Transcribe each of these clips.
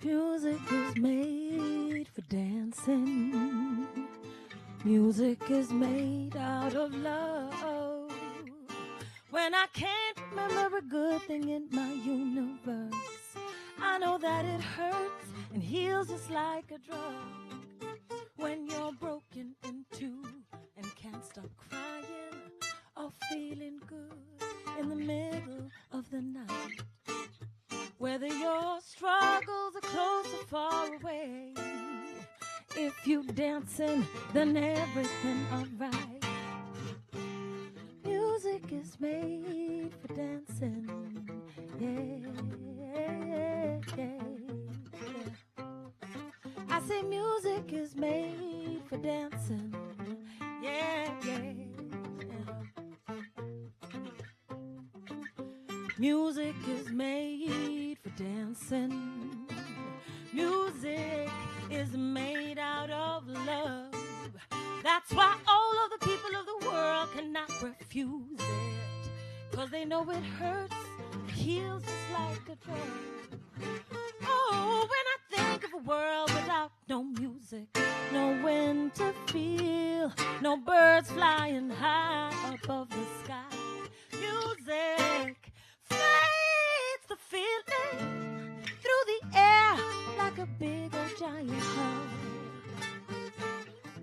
Music is made for dancing. Music is made out of love. When I can't remember a good thing in my universe, I know that it hurts and heals just like a drug. When you're broken in two and can't stop crying or feeling good in the middle of the night. Whether your struggles are close or far away, if you dancing, then everything alright. Music is made for dancing, yeah, yeah. I say music is made for dancing, yeah, yeah. Music is made for dancing. Music is made out of love. That's why all of the people of the world cannot refuse it. 'Cause they know it hurts, it heals just like a drug. Oh, when I think of a world without no music, no wind to feel, no birds flying high above the sky. Music fades the feeling through the air like a big old giant hug.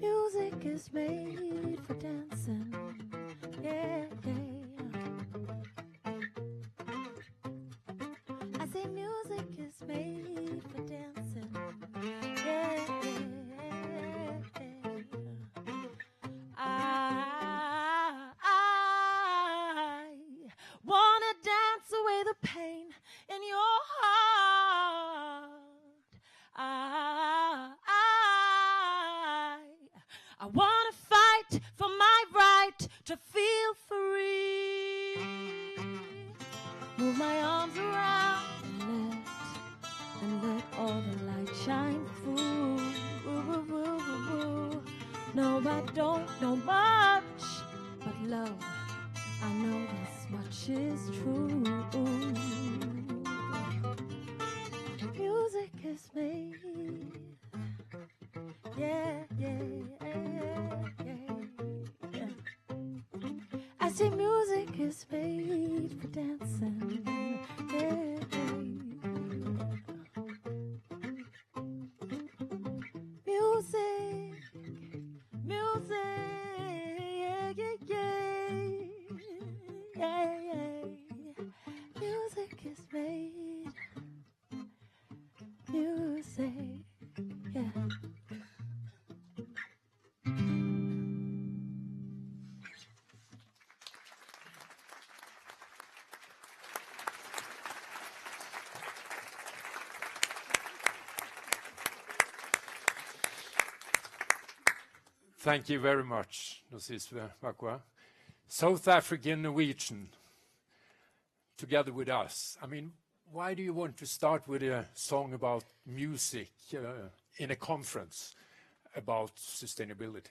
Music is made for dancing, yeah, yeah. I say music is made for dancing, yeah, yeah, yeah. I wanna dance away the pain in your heart. I wanna fight for my right to feel free. Move my arms around and let all the light shine through. No, I don't know much, but love, I know this much is true. Music is made, yeah, yeah, yeah, yeah. I say music is made for dancing, yeah, music, yeah, yeah, yeah, yeah. Music is made, music, yeah. Thank you very much, Nosiswe Makwa. South African Norwegian, together with us. I mean, why do you want to start with a song about music in a conference about sustainability?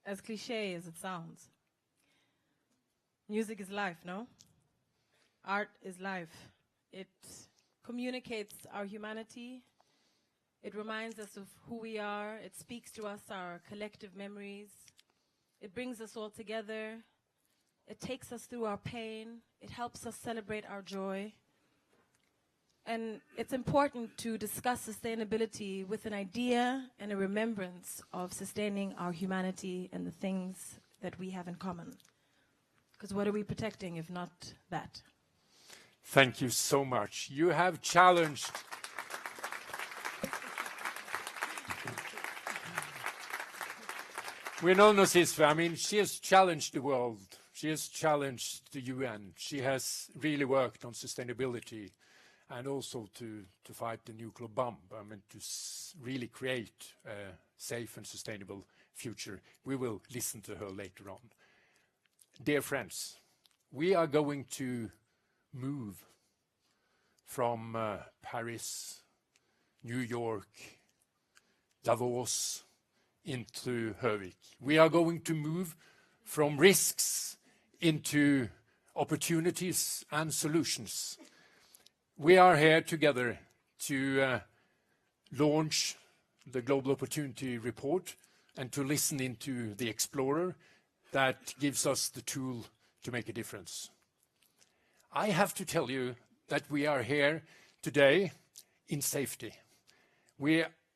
As cliche as it sounds, music is life, no? Art is life. It communicates our humanity. It reminds us of who we are. It speaks to us our collective memories. It brings us all together. It takes us through our pain. It helps us celebrate our joy. And it's important to discuss sustainability with an idea and a remembrance of sustaining our humanity and the things that we have in common. Because what are we protecting if not that? Thank you so much. You have challenged... We know Nosiswe. I mean, she has challenged the world. She has challenged the UN. She has really worked on sustainability and also to fight the nuclear bomb. I mean, to really create a safe and sustainable future. We will listen to her later on. Dear friends, we are going to move from Paris, New York, Davos into Høvik. We are going to move from risks into opportunities and solutions. We are here together to launch the Global Opportunity Report and to listen into the Explorer that gives us the tool to make a difference. I have to tell you that we are here today in safety.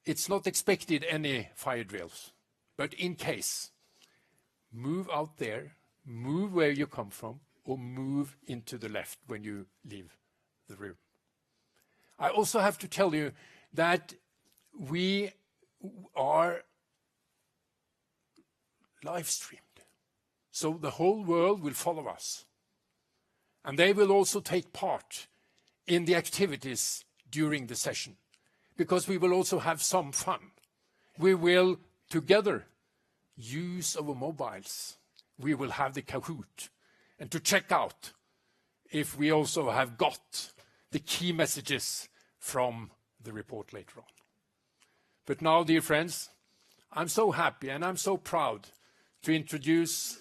It's not expected any fire drills, but in case, move out there, move where you come from, or move into the left when you leave the room. I also have to tell you that we are live streamed. So the whole world will follow us. And they will also take part in the activities during the session, because we will also have some fun. We will together use our mobiles. We will have the Kahoot, and to check out if we also have got the key messages from the report later on. But now, dear friends, I'm so happy and I'm so proud to introduce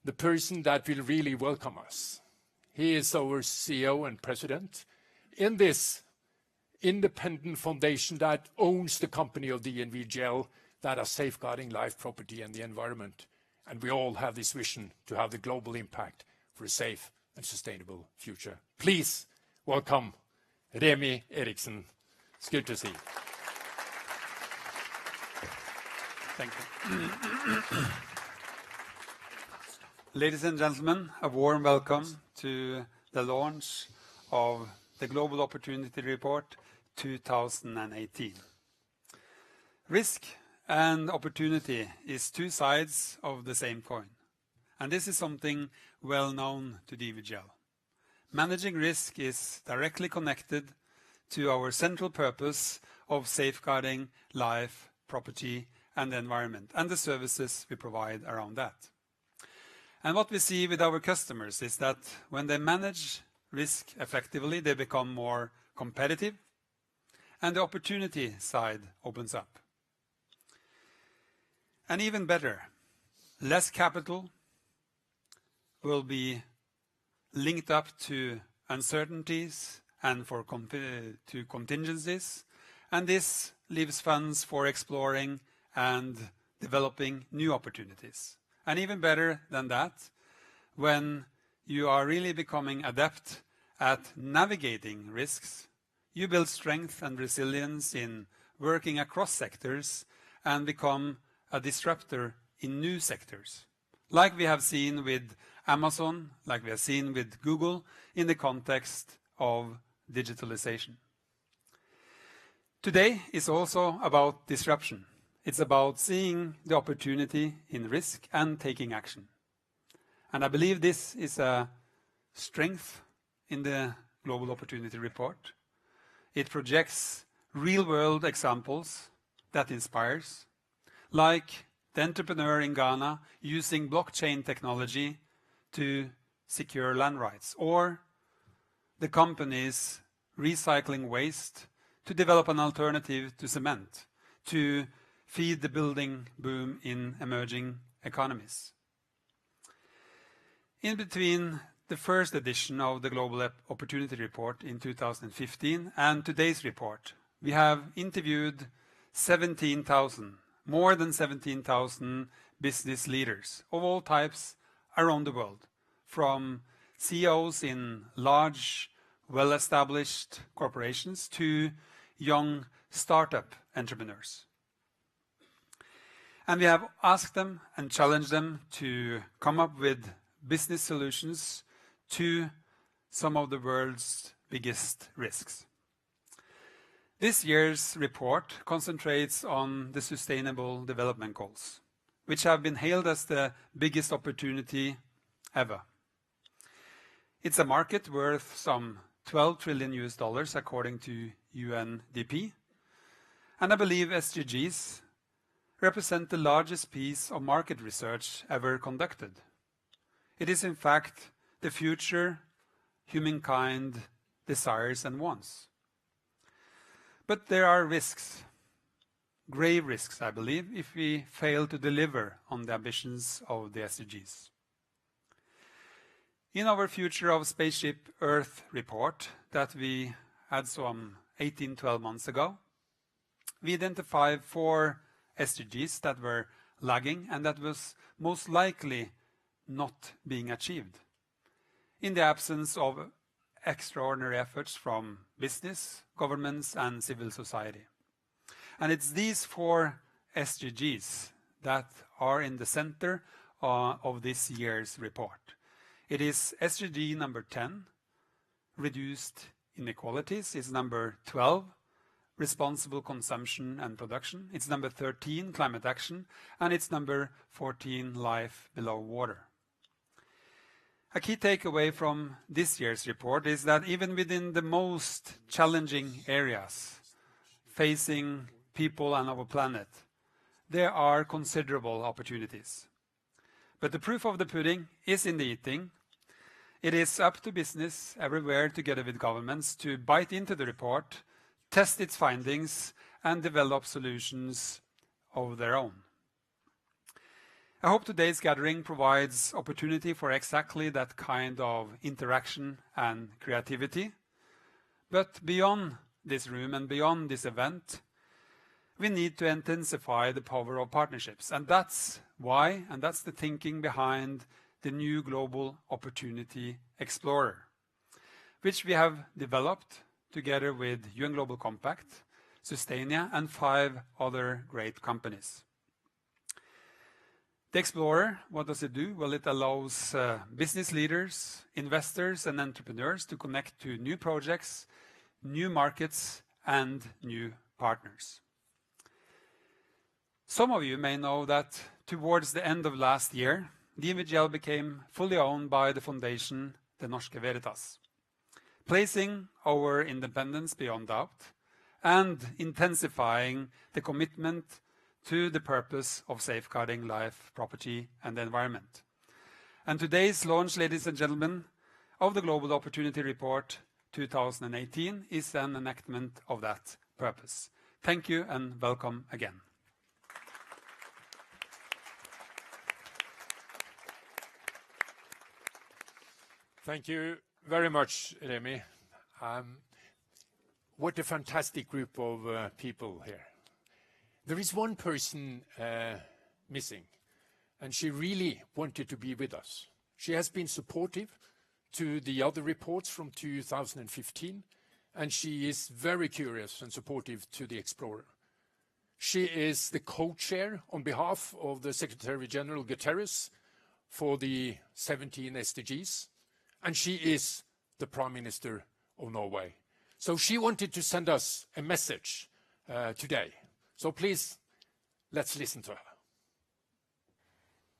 the person that will really welcome us. He is our CEO and president in this independent foundation that owns the company of DNV GL that are safeguarding life, property, and the environment. And we all have this vision to have the global impact for a safe and sustainable future. Please welcome Remi Eriksen. It's good to see you. Thank you. Ladies and gentlemen, a warm welcome to the launch of the Global Opportunity Report 2018. Risk and opportunity is two sides of the same coin. And this is something well known to DVGL. Managing risk is directly connected to our central purpose of safeguarding life, property, and the environment, and the services we provide around that. And what we see with our customers is that when they manage risk effectively, they become more competitive, and the opportunity side opens up. And even better, less capital will be linked up to uncertainties and to contingencies, and this leaves funds for exploring and developing new opportunities. And even better than that, when you are really becoming adept at navigating risks, you build strength and resilience in working across sectors and become a disruptor in new sectors, like we have seen with Amazon, like we have seen with Google in the context of digitalization. Today is also about disruption. It's about seeing the opportunity in risk and taking action. And I believe this is a strength in the Global Opportunity Report. It projects real-world examples that inspires, like the entrepreneur in Ghana using blockchain technology to secure land rights, or the companies recycling waste to develop an alternative to cement, to feed the building boom in emerging economies. In between the first edition of the Global Opportunity Report in 2015 and today's report, we have interviewed more than 17,000 business leaders of all types around the world, from CEOs in large, well-established corporations to young startup entrepreneurs. And we have asked them and challenged them to come up with business solutions to some of the world's biggest risks. This year's report concentrates on the Sustainable Development Goals, which have been hailed as the biggest opportunity ever. It's a market worth some $12 trillion according to UNDP. And I believe SDGs represent the largest piece of market research ever conducted. It is in fact the future humankind desires and wants. But there are risks, grave risks, I believe, if we fail to deliver on the ambitions of the SDGs. In our Future of Spaceship Earth report that we had some 12 months ago, we identified 4 SDGs that were lagging and that was most likely not being achieved in the absence of extraordinary efforts from business, governments, and civil society. And it's these 4 SDGs that are in the center of this year's report. It is SDG number 10, reduced inequalities. It's number 12, responsible consumption and production. It's number 13, climate action. And it's number 14, life below water. A key takeaway from this year's report is that even within the most challenging areas facing people and our planet, there are considerable opportunities. But the proof of the pudding is in the eating. It is up to business everywhere together with governments to bite into the report, test its findings, and develop solutions of their own. I hope today's gathering provides opportunity for exactly that kind of interaction and creativity. But beyond this room and beyond this event, we need to intensify the power of partnerships. And that's why, and that's the thinking behind the new Global Opportunity Explorer, which we have developed together with UN Global Compact, Sustainia, and 5 other great companies. The Explorer, what does it do? Well, it allows business leaders, investors, and entrepreneurs to connect to new projects, new markets, and new partners. Some of you may know that towards the end of last year, DNV GL became fully owned by the foundation Det Norske Veritas, placing our independence beyond doubt and intensifying the commitment to the purpose of safeguarding life, property, and the environment. And today's launch, ladies and gentlemen, of the Global Opportunity Report 2018 is an enactment of that purpose. Thank you and welcome again. Thank you very much, Remi. What a fantastic group of people here. There is one person missing, and she really wanted to be with us. She has been supportive to the other reports from 2015, and she is very curious and supportive to the Explorer. She is the co-chair on behalf of the Secretary General Guterres for the 17 SDGs, and she is the Prime Minister of Norway. So she wanted to send us a message today. So please, let's listen to her.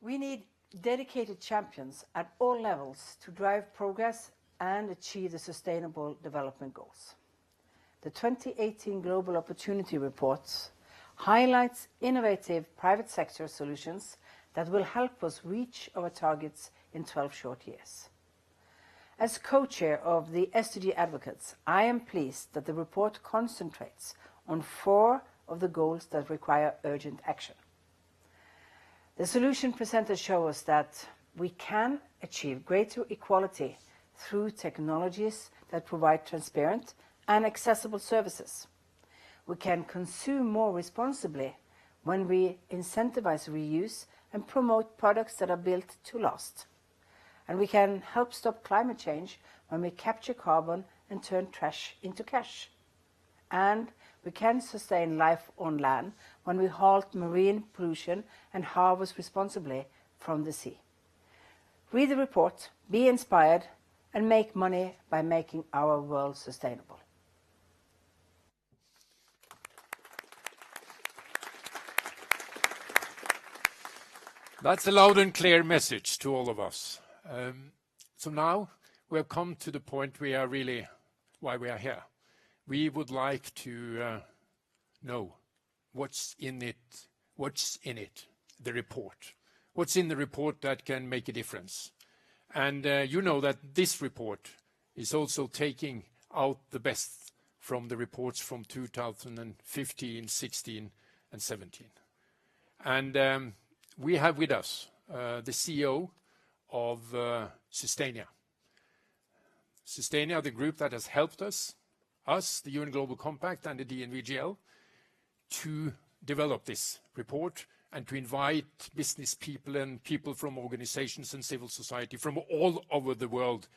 We need dedicated champions at all levels to drive progress and achieve the Sustainable Development Goals. The 2018 Global Opportunity Report highlights innovative private sector solutions that will help us reach our targets in 12 short years. As co-chair of the SDG Advocates, I am pleased that the report concentrates on 4 of the goals that require urgent action. The solution presented show us that we can achieve greater equality through technologies that provide transparent and accessible services. We can consume more responsibly when we incentivize reuse and promote products that are built to last. And we can help stop climate change when we capture carbon and turn trash into cash. And we can sustain life on land when we halt marine pollution and harvest responsibly from the sea. Read the report, be inspired, and make money by making our world sustainable. That's a loud and clear message to all of us. So now we have come to the point we are really why we are here. We would like to know what's in it, the report. What's in the report that can make a difference? And you know that this report is also taking out the best from the reports from 2015, 16, and 17. And we have with us the CEO of Sustainia. Sustainia, the group that has helped us, the UN Global Compact and the DNV GL, to develop this report and to invite business people and people from organizations and civil society from all over the world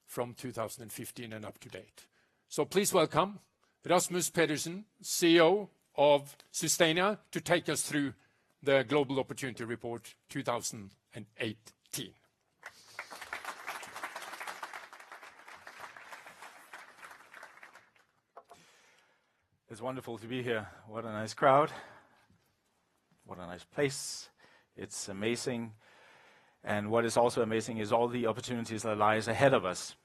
from 2015 and up to date. So please welcome Rasmus Pedersen, CEO of Sustainia, to take us through the Global Opportunity Report 2018. It's wonderful to be here. What a nice crowd. What a nice place. It's amazing. And what is also amazing is all the opportunities that lies ahead of us.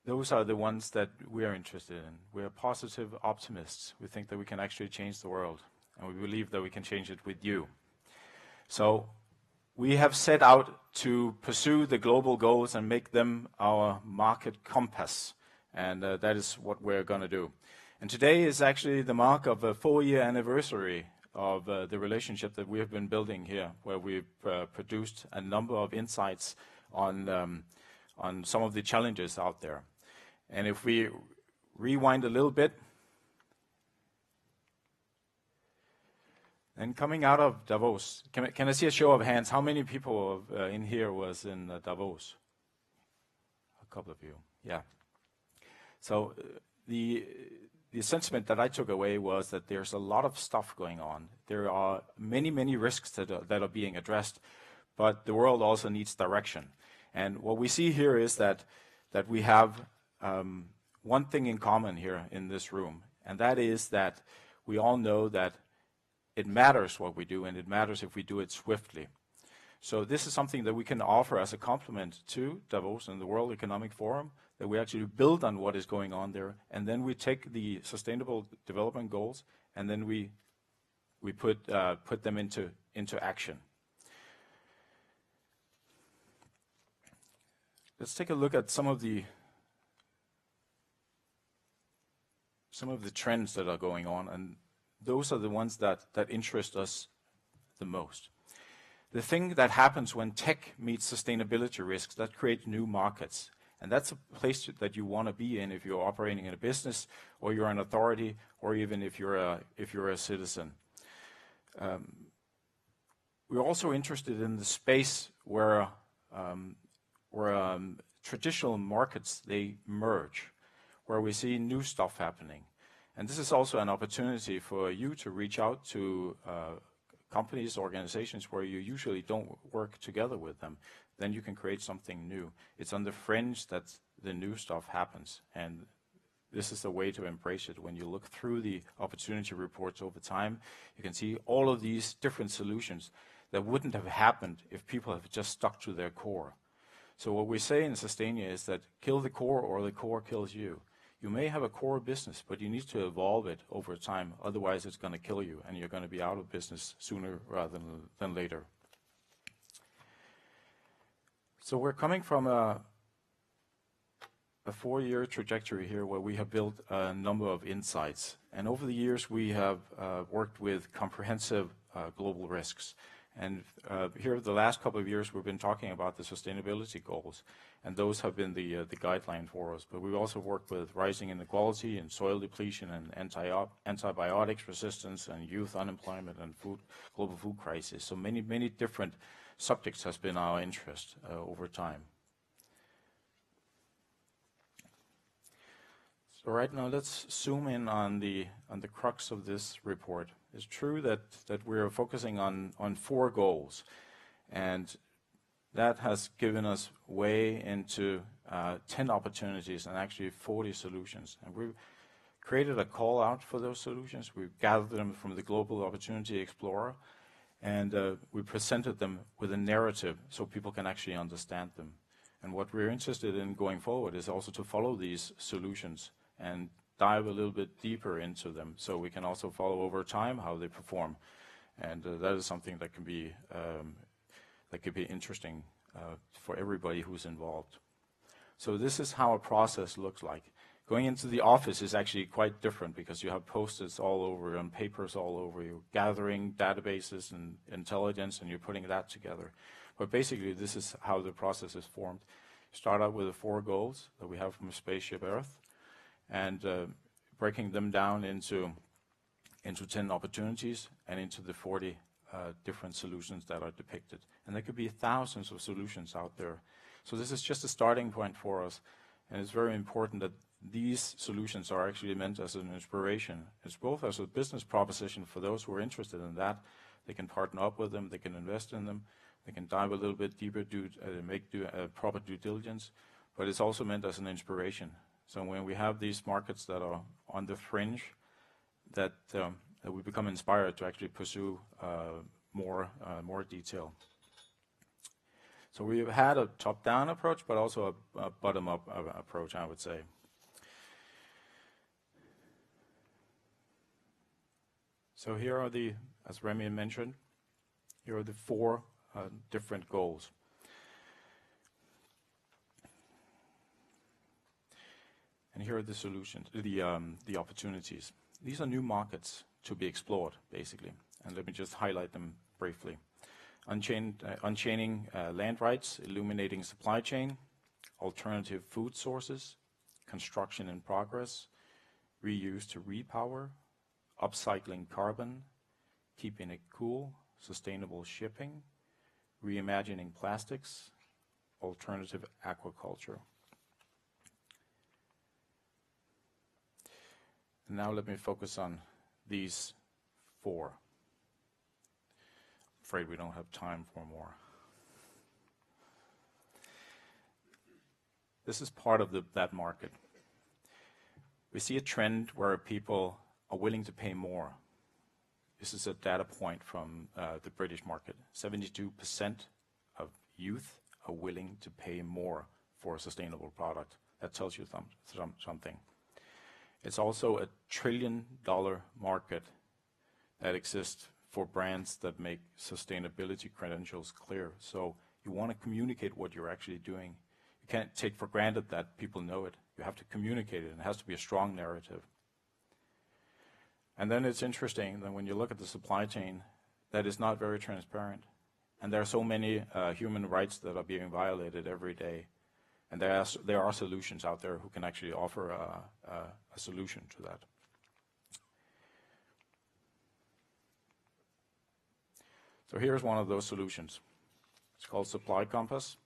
Those are the ones that we are interested in. We are positive optimists. We think that we can actually change the world. And we believe that we can change it with you. So we have set out to pursue the global goals and make them our market compass. And that is what we're going to do. And today is actually the mark of a 4-year anniversary of the relationship that we have been building here, where we've produced a number of insights on some of the challenges out there. And if we rewind a little bit, and coming out of Davos, can I see a show of hands? How many people in here was in Davos? A couple of you, yeah. So the sentiment that I took away was that there's a lot of stuff going on. There are many, many risks that are being addressed, but the world also needs direction. And what we see here is that we have one thing in common here in this room, and that is that we all know that it matters what we do, and it matters if we do it swiftly. So this is something that we can offer as a complement to Davos and the World Economic Forum, that we actually build on what is going on there, and then we take the Sustainable Development Goals, and then we put them into action. Let's take a look at some of the trends that are going on, and those are the ones that interest us the most. The thing that happens when tech meets sustainability risks, that creates new markets. And that's a place that you want to be in if you're operating in a business, or you're an authority, or even if you're a citizen. We're also interested in the space where traditional markets, they merge, where we see new stuff happening. And this is also an opportunity for you to reach out to companies, organizations where you usually don't work together with them. Then you can create something new. It's on the fringe that the new stuff happens. And this is the way to embrace it. When you look through the opportunity reports over time, you can see all of these different solutions that wouldn't have happened if people have just stuck to their core. So what we say in Sustainia is that kill the core or the core kills you. You may have a core business, but you need to evolve it over time. Otherwise, it's going to kill you, and you're going to be out of business sooner rather than later. So we're coming from a 4-year trajectory here where we have built a number of insights. And over the years, we have worked with comprehensive global risks. And here, the last couple of years, we've been talking about the sustainability goals. And those have been the guideline for us. But we've also worked with rising inequality and soil depletion and antibiotics resistance and youth unemployment and global food crisis. So many, many different subjects has been our interest over time. So right now, let's zoom in on the crux of this report. It's true that we're focusing on 4 goals, and that has given us way into 10 opportunities and actually 40 solutions. And we've created a call out for those solutions. We've gathered them from the Global Opportunity Explorer, and we presented them with a narrative so people can actually understand them. And what we're interested in going forward is also to follow these solutions and dive a little bit deeper into them, so we can also follow over time how they perform. And that is something that can be interesting for everybody who's involved. So this is how a process looks like. Going into the office is actually quite different, because you have post-its all over and papers all over. You're gathering databases and intelligence, and you're putting that together. But basically, this is how the process is formed. You start out with the 4 goals that we have from Spaceship Earth, and breaking them down into 10 opportunities and into the 40 different solutions that are depicted. And there could be thousands of solutions out there. So this is just a starting point for us, and it's very important that these solutions are actually meant as an inspiration. It's both as a business proposition for those who are interested in that. They can partner up with them, they can invest in them, they can dive a little bit deeper, make proper due diligence, but it's also meant as an inspiration. So when we have these markets that are on the fringe, that we become inspired to actually pursue more detail. So we've had a top-down approach, but also a bottom-up approach, I would say. So here are as Remy mentioned, here are the 4 different goals. And here are the solutions, the opportunities. These are new markets to be explored, basically. And let me just highlight them briefly. Unchaining land rights, illuminating supply chain, alternative food sources, construction in progress, reuse to repower, upcycling carbon, keeping it cool, sustainable shipping, reimagining plastics, alternative aquaculture. And now let me focus on these 4. I'm afraid we don't have time for more. This is part of that market. We see a trend where people are willing to pay more. This is a data point from the British market. 72% of youth are willing to pay more for a sustainable product. That tells you something. It's also a $1 trillion market that exists for brands that make sustainability credentials clear. So you want to communicate what you're actually doing. You can't take for granted that people know it. You have to communicate it, and it has to be a strong narrative. And then it's interesting that when you look at the supply chain, that is not very transparent. And there are so many human rights that are being violated every day. And there are solutions out there who can actually offer a solution to that. So here's one of those solutions. It's called Supply Compass.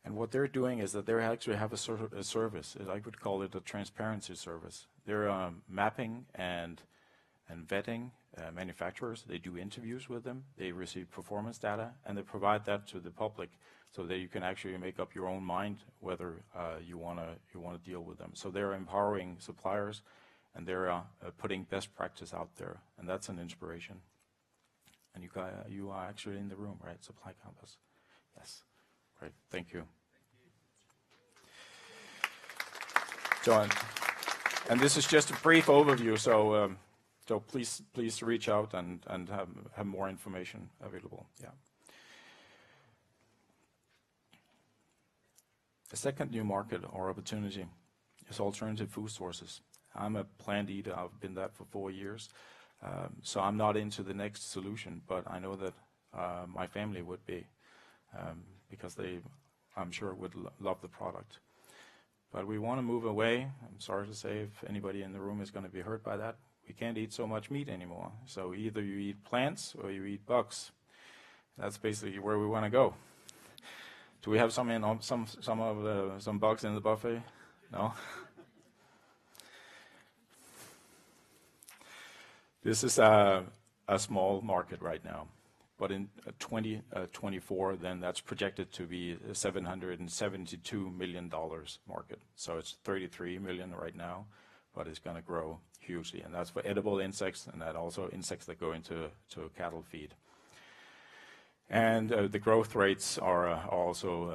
And what they're doing is that they actually have a service. I would call it a transparency service. They're mapping and vetting manufacturers. They do interviews with them. They receive performance data, and they provide that to the public so that you can actually make up your own mind whether you want to deal with them. So they're empowering suppliers, and they're putting best practice out there, and that's an inspiration. And you are actually in the room, right? Supply Compass. Yes. Great. Thank you. So, and this is just a brief overview. So please reach out and have more information available. Yeah. The second new market or opportunity is alternative food sources. I'm a plant eater. I've been that for 4 years. So I'm not into the next solution, but I know that my family would be, because they, I'm sure, would love the product. But we want to move away. I'm sorry to say if anybody in the room is going to be hurt by that. We can't eat so much meat anymore. So either you eat plants or you eat bugs. That's basically where we want to go. Do we have some bugs in the buffet? No. This is a small market right now, but in 2024, then that's projected to be a $772 million market. So it's 33 million right now, but it's going to grow hugely. And that's for edible insects, and that also insects that go into cattle feed. And the growth rates are also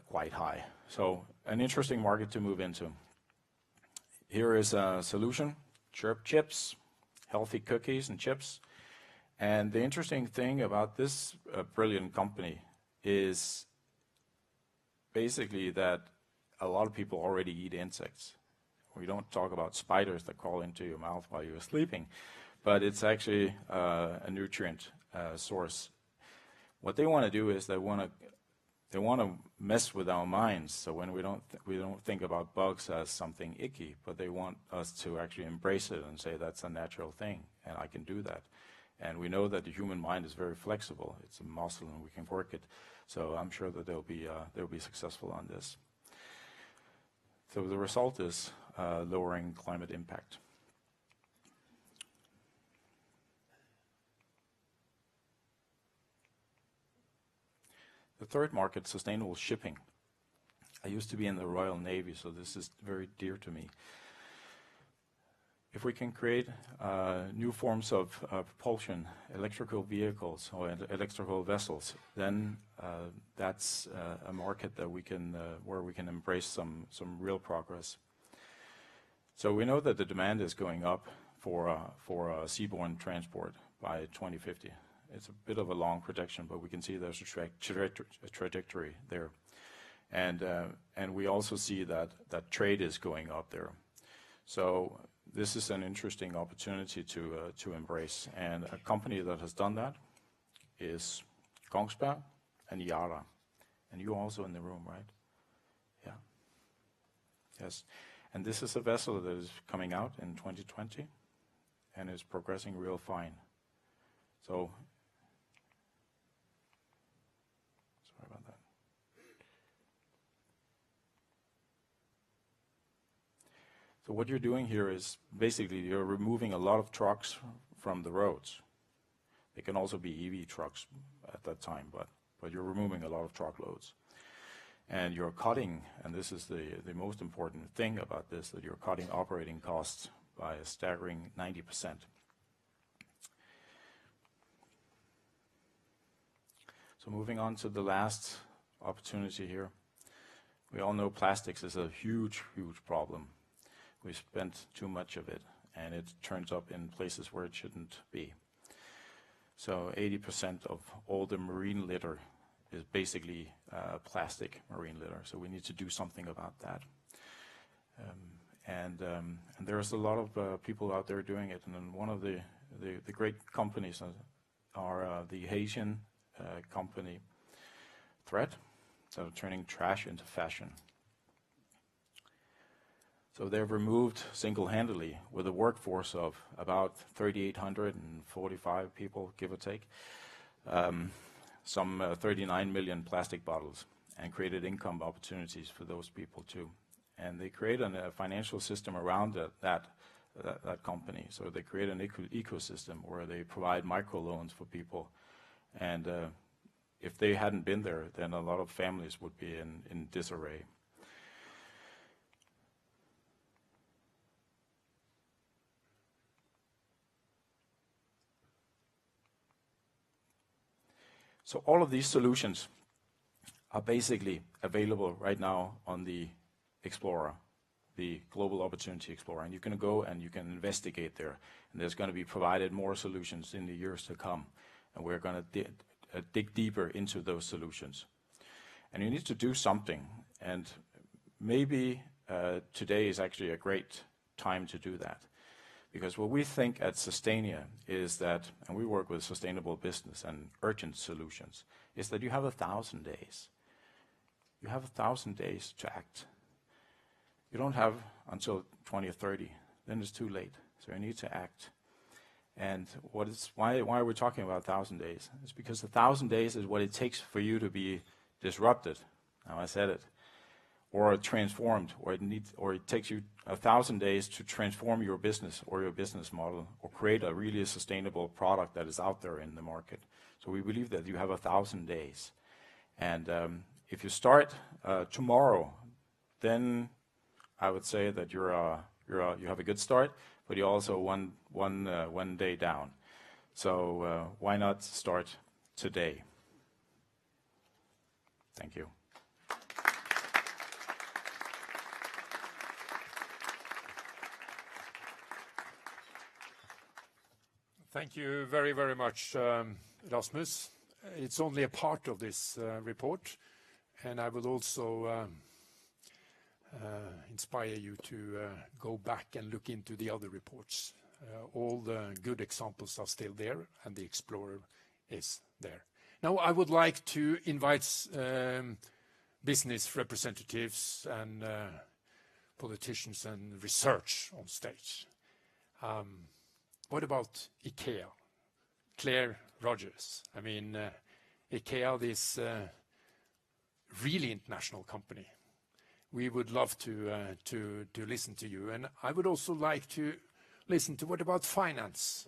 quite high. So an interesting market to move into. Here is a solution, chirp chips, healthy cookies and chips. And the interesting thing about this brilliant company is basically that a lot of people already eat insects. We don't talk about spiders that crawl into your mouth while you're sleeping, but it's actually a nutrient source. What they want to do is they want to mess with our minds. So when we don't think about bugs as something icky, but they want us to actually embrace it and say that's a natural thing, and I can do that. And we know that the human mind is very flexible. It's a muscle, and we can work it. So I'm sure that they'll be successful on this. So the result is lowering climate impact. The third market, sustainable shipping. I used to be in the Royal Navy, so this is very dear to me. If we can create new forms of propulsion, electrical vehicles or electrical vessels, then that's a market that we can where we can embrace some real progress. So we know that the demand is going up for seaborne transport by 2050. It's a bit of a long projection, but we can see there's a trajectory there, and we also see that trade is going up there. So this is an interesting opportunity to embrace, and a company that has done that is Kongsberg and Yara, and you're also in the room, right? Yeah. Yes, and this is a vessel that is coming out in 2020, and is progressing real fine. So. About that. So what you're doing here is basically you're removing a lot of trucks from the roads. They can also be EV trucks at that time, but you're removing a lot of truckloads. And you're cutting, and this is the most important thing about this, that you're cutting operating costs by a staggering 90%. So moving on to the last opportunity here. We all know plastics is a huge, huge problem. We spent too much of it, and it turns up in places where it shouldn't be. So 80% of all the marine litter is basically plastic marine litter. So we need to do something about that. And there's a lot of people out there doing it. And then one of the great companies are the Asian company Thread, so turning trash into fashion. So they've removed single-handedly, with a workforce of about 3,845 people, give or take, some 39 million plastic bottles, and created income opportunities for those people too. And they create a financial system around that company. So they create an ecosystem where they provide microloans for people. And if they hadn't been there, then a lot of families would be in disarray. So all of these solutions are basically available right now on the Explorer, the Global Opportunity Explorer. And you can go and you can investigate there. And there's going to be provided more solutions in the years to come. And we're going to dig deeper into those solutions. And you need to do something. And maybe today is actually a great time to do that. Because what we think at Sustainia is that, and we work with sustainable business and urgent solutions, is that you have 1,000 days. You have 1,000 days to act. You don't have until 2030. Then it's too late. So you need to act. And why are we talking about 1,000 days? It's because 1,000 days is what it takes for you to be disrupted. Now I said it. Or transformed, or it takes you 1,000 days to transform your business or your business model, or create a really sustainable product that is out there in the market. So we believe that you have 1,000 days. And if you start tomorrow, then I would say that you're you have a good start, but you're also one day down. So why not start today? Thank you. Thank you very, very much, Rasmus. It's only a part of this report, and I will also inspire you to go back and look into the other reports. All the good examples are still there, and the Explorer is there. Now, I would like to invite business representatives and politicians and research on stage. What about IKEA? Claire Rogers. I mean, IKEA, this really international company. We would love to listen to you. And I would also like to listen to what about finance?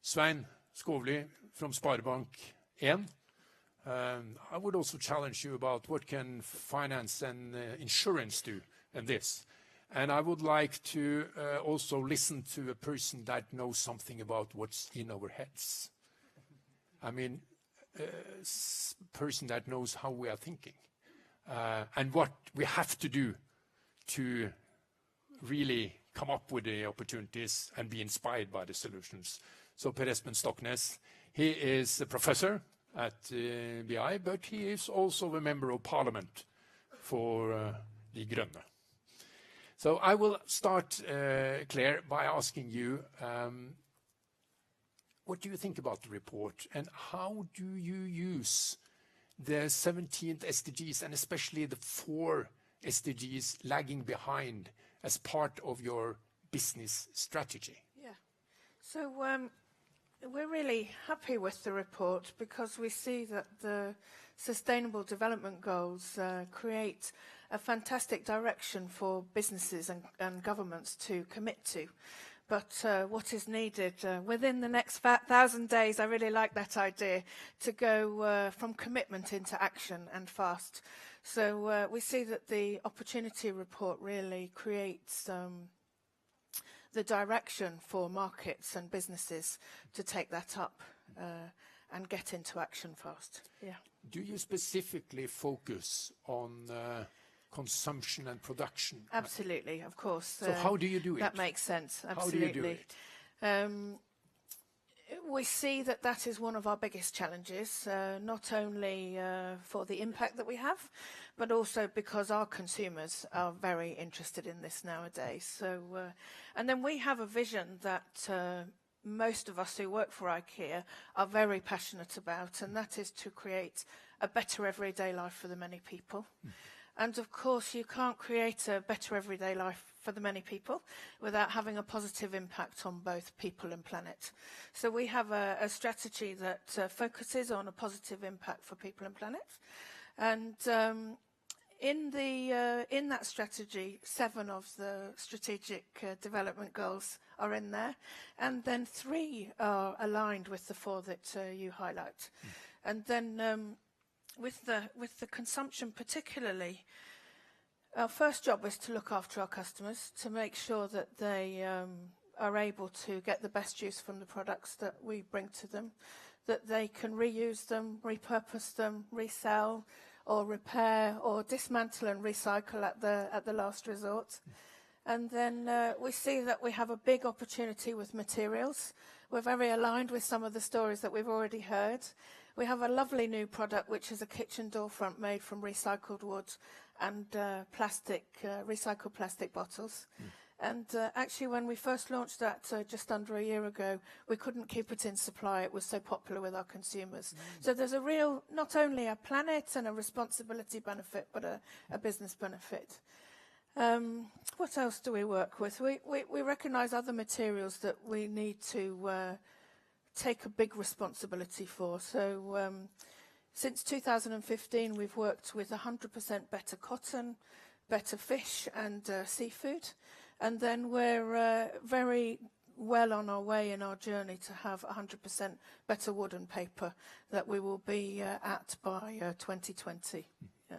Svein Skovli from Sparebank 1. I would also challenge you about what can finance and insurance do in this. And I would like to also listen to a person that knows something about what's in our heads. I mean, a person that knows how we are thinking and what we have to do to really come up with the opportunities and be inspired by the solutions. So Per Espen Stoknes, he is a professor at BI, but he is also a member of parliament for De Grønne. So I will start, Claire, by asking you, what do you think about the report, and how do you use the 17th SDGs, and especially the 4 SDGs lagging behind, as part of your business strategy? Yeah. So we're really happy with the report because we see that the Sustainable Development Goals create a fantastic direction for businesses and governments to commit to. But what is needed within the next 1,000 days, I really like that idea, to go from commitment into action and fast. So we see that the opportunity report really creates the direction for markets and businesses to take that up and get into action fast. Yeah. Do you specifically focus on consumption and production? Absolutely, of course. So how do you do it? That makes sense, absolutely. How do you do it? We see that that is one of our biggest challenges, not only for the impact that we have, but also because our consumers are very interested in this nowadays. So, and then we have a vision that most of us who work for IKEA are very passionate about, and that is to create a better everyday life for the many people. And of course, you can't create a better everyday life for the many people without having a positive impact on both people and planet. So we have a strategy that focuses on a positive impact for people and planet. And in that strategy, 7 of the strategic development goals are in there, and then 3 are aligned with the 4 that you highlight. And then with the consumption particularly, our first job is to look after our customers, to make sure that they are able to get the best use from the products that we bring to them, that they can reuse them, repurpose them, resell, or repair, or dismantle and recycle at the last resort. And then we see that we have a big opportunity with materials. We're very aligned with some of the stories that we've already heard. We have a lovely new product, which is a kitchen door front made from recycled wood and recycled plastic bottles. And actually, when we first launched that just under a year ago, we couldn't keep it in supply. It was so popular with our consumers. So there's a real, not only a planet and a responsibility benefit, but a business benefit. What else do we work with? We recognise other materials that we need to take a big responsibility for. So since 2015, we've worked with 100% better cotton, better fish and seafood. And then we're very well on our way in our journey to have 100% better wood and paper that we will be at by 2020. Yeah.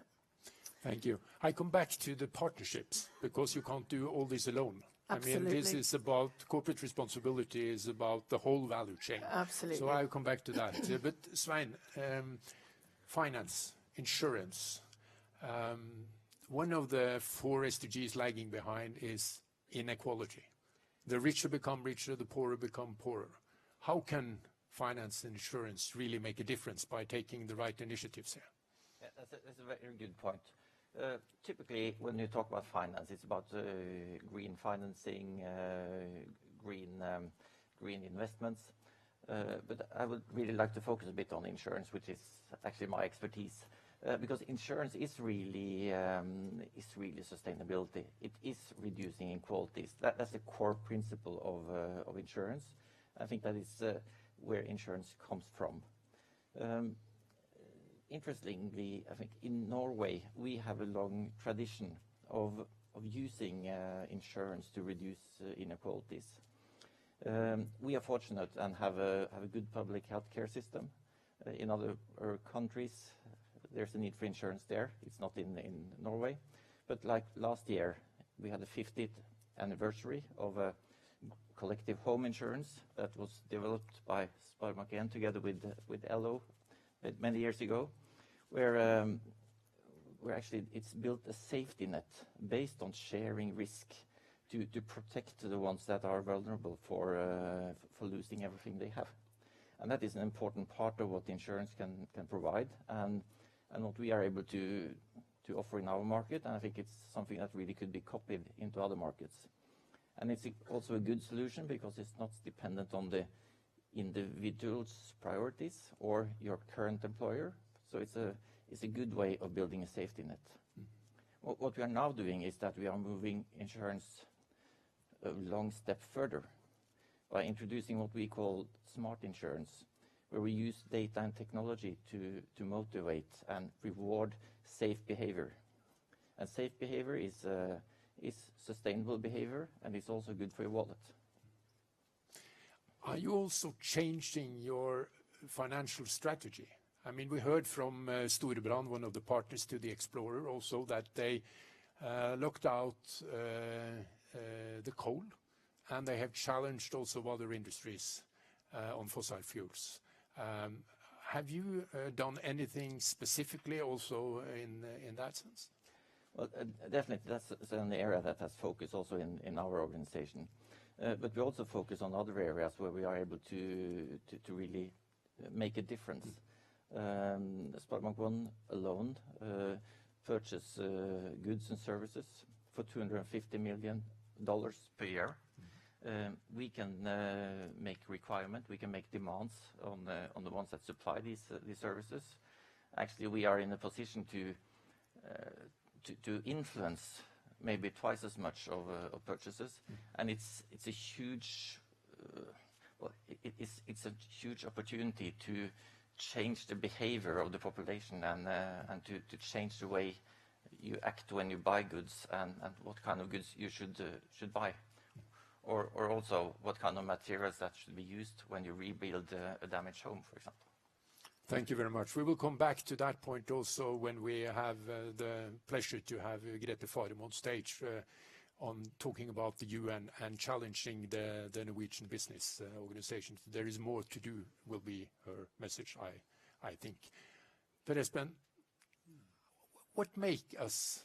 Thank you. I come back to the partnerships because you can't do all this alone. Absolutely. I mean, this is about corporate responsibility, is about the whole value chain. Absolutely. So I'll come back to that. But Svein, finance, insurance. One of the 4 SDGs lagging behind is inequality. The richer become richer, the poorer become poorer. How can finance and insurance really make a difference by taking the right initiatives here? Yeah, that's a very good point. Typically, when you talk about finance, it's about green financing, green investments. But I would really like to focus a bit on insurance, which is actually my expertise, because insurance is really sustainability. It is reducing inequalities. That's the core principle of insurance. I think that is where insurance comes from. Interestingly, I think in Norway we have a long tradition of using insurance to reduce inequalities. We are fortunate and have a good public healthcare system. In other countries, there's a need for insurance there. It's not in Norway, but like last year, we had the 50th anniversary of a collective home insurance that was developed by SpareBank 1 together with LO many years ago, where actually it's built a safety net based on sharing risk to protect the ones that are vulnerable for losing everything they have. And that is an important part of what insurance can provide and what we are able to offer in our market. And I think it's something that really could be copied into other markets. And it's also a good solution because it's not dependent on the individual's priorities or your current employer. So it's a good way of building a safety net. What we are now doing is that we are moving insurance a long step further by introducing what we call smart insurance, where we use data and technology to motivate and reward safe behavior. And safe behavior is sustainable behavior, and it's also good for your wallet. Are you also changing your financial strategy? I mean, we heard from Storebrand, one of the partners to the Explorer, also that they locked out the coal, and they have challenged also other industries on fossil fuels. Have you done anything specifically also in that sense? Well, definitely, that's an area that has focus also in our organization. But we also focus on other areas where we are able to really make a difference. SpareBank 1 alone purchase goods and services for $250 million per year. We can make requirement, we can make demands on the ones that supply these services. Actually, we are in a position to influence maybe twice as much of purchases, and it's a huge it's a huge opportunity to change the behavior of the population and to change the way you act when you buy goods and what kind of goods you should buy, or also what kind of materials that should be used when you rebuild a damaged home, for example. Thank you very much. We will come back to that point also when we have the pleasure to have Grete Farem on stage on talking about the UN and challenging the Norwegian business organizations. There is more to do, will be her message, I think. But Espen, what make us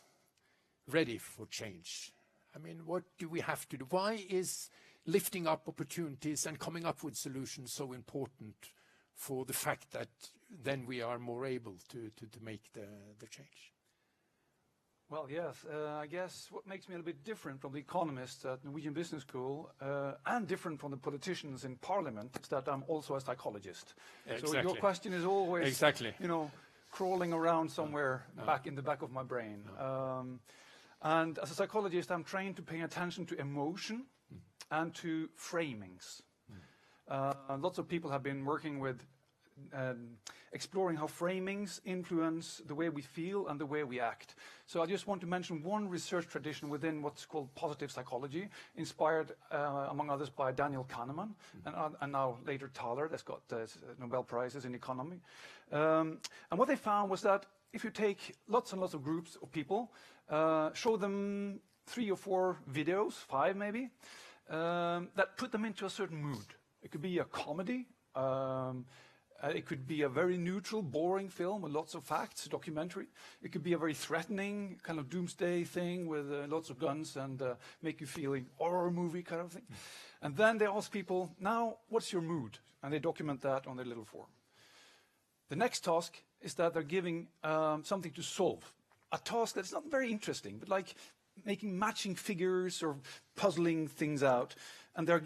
ready for change? I mean, what do we have to do? Why is lifting up opportunities and coming up with solutions so important for the fact that then we are more able to make the change? Well, yes, I guess what makes me a little bit different from the economists at Norwegian Business School and different from the politicians in Parliament is that I'm also a psychologist. Exactly. So your question is always, exactly, crawling around somewhere back in the back of my brain. And as a psychologist, I'm trained to pay attention to emotion and to framings. Lots of people have been working with exploring how framings influence the way we feel and the way we act. So I just want to mention one research tradition within what's called positive psychology, inspired, among others, by Daniel Kahneman and now later Thaler, that's got Nobel Prizes in economy. And what they found was that if you take lots and lots of groups of people, show them 3 or 4 videos, 5 maybe, that put them into a certain mood. It could be a comedy, it could be a very neutral, boring film with lots of facts, documentary. It could be a very threatening kind of doomsday thing with lots of guns and make you feel like horror movie kind of thing. And then they ask people, now, what's your mood? And they document that on their little form. The next task is that they're giving something to solve. A task that's not very interesting, but like making matching figures or puzzling things out. And they're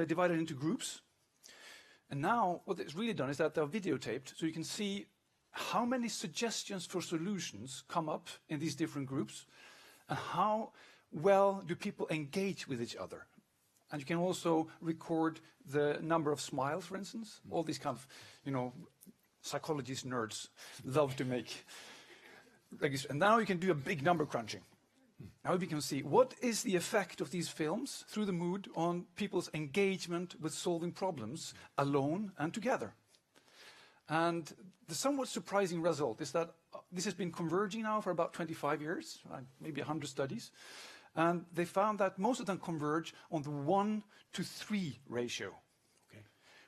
divided into groups. And now what it's really done is that they're videotaped, so you can see how many suggestions for solutions come up in these different groups, and how well do people engage with each other. And you can also record the number of smiles, for instance. All these kind of, psychologist nerds love to make. And now you can do a big number crunching. Now we can see what is the effect of these films through the mood on people's engagement with solving problems alone and together. And the somewhat surprising result is that this has been converging now for about 25 years, maybe 100 studies. And they found that most of them converge on the 1-to-3 ratio,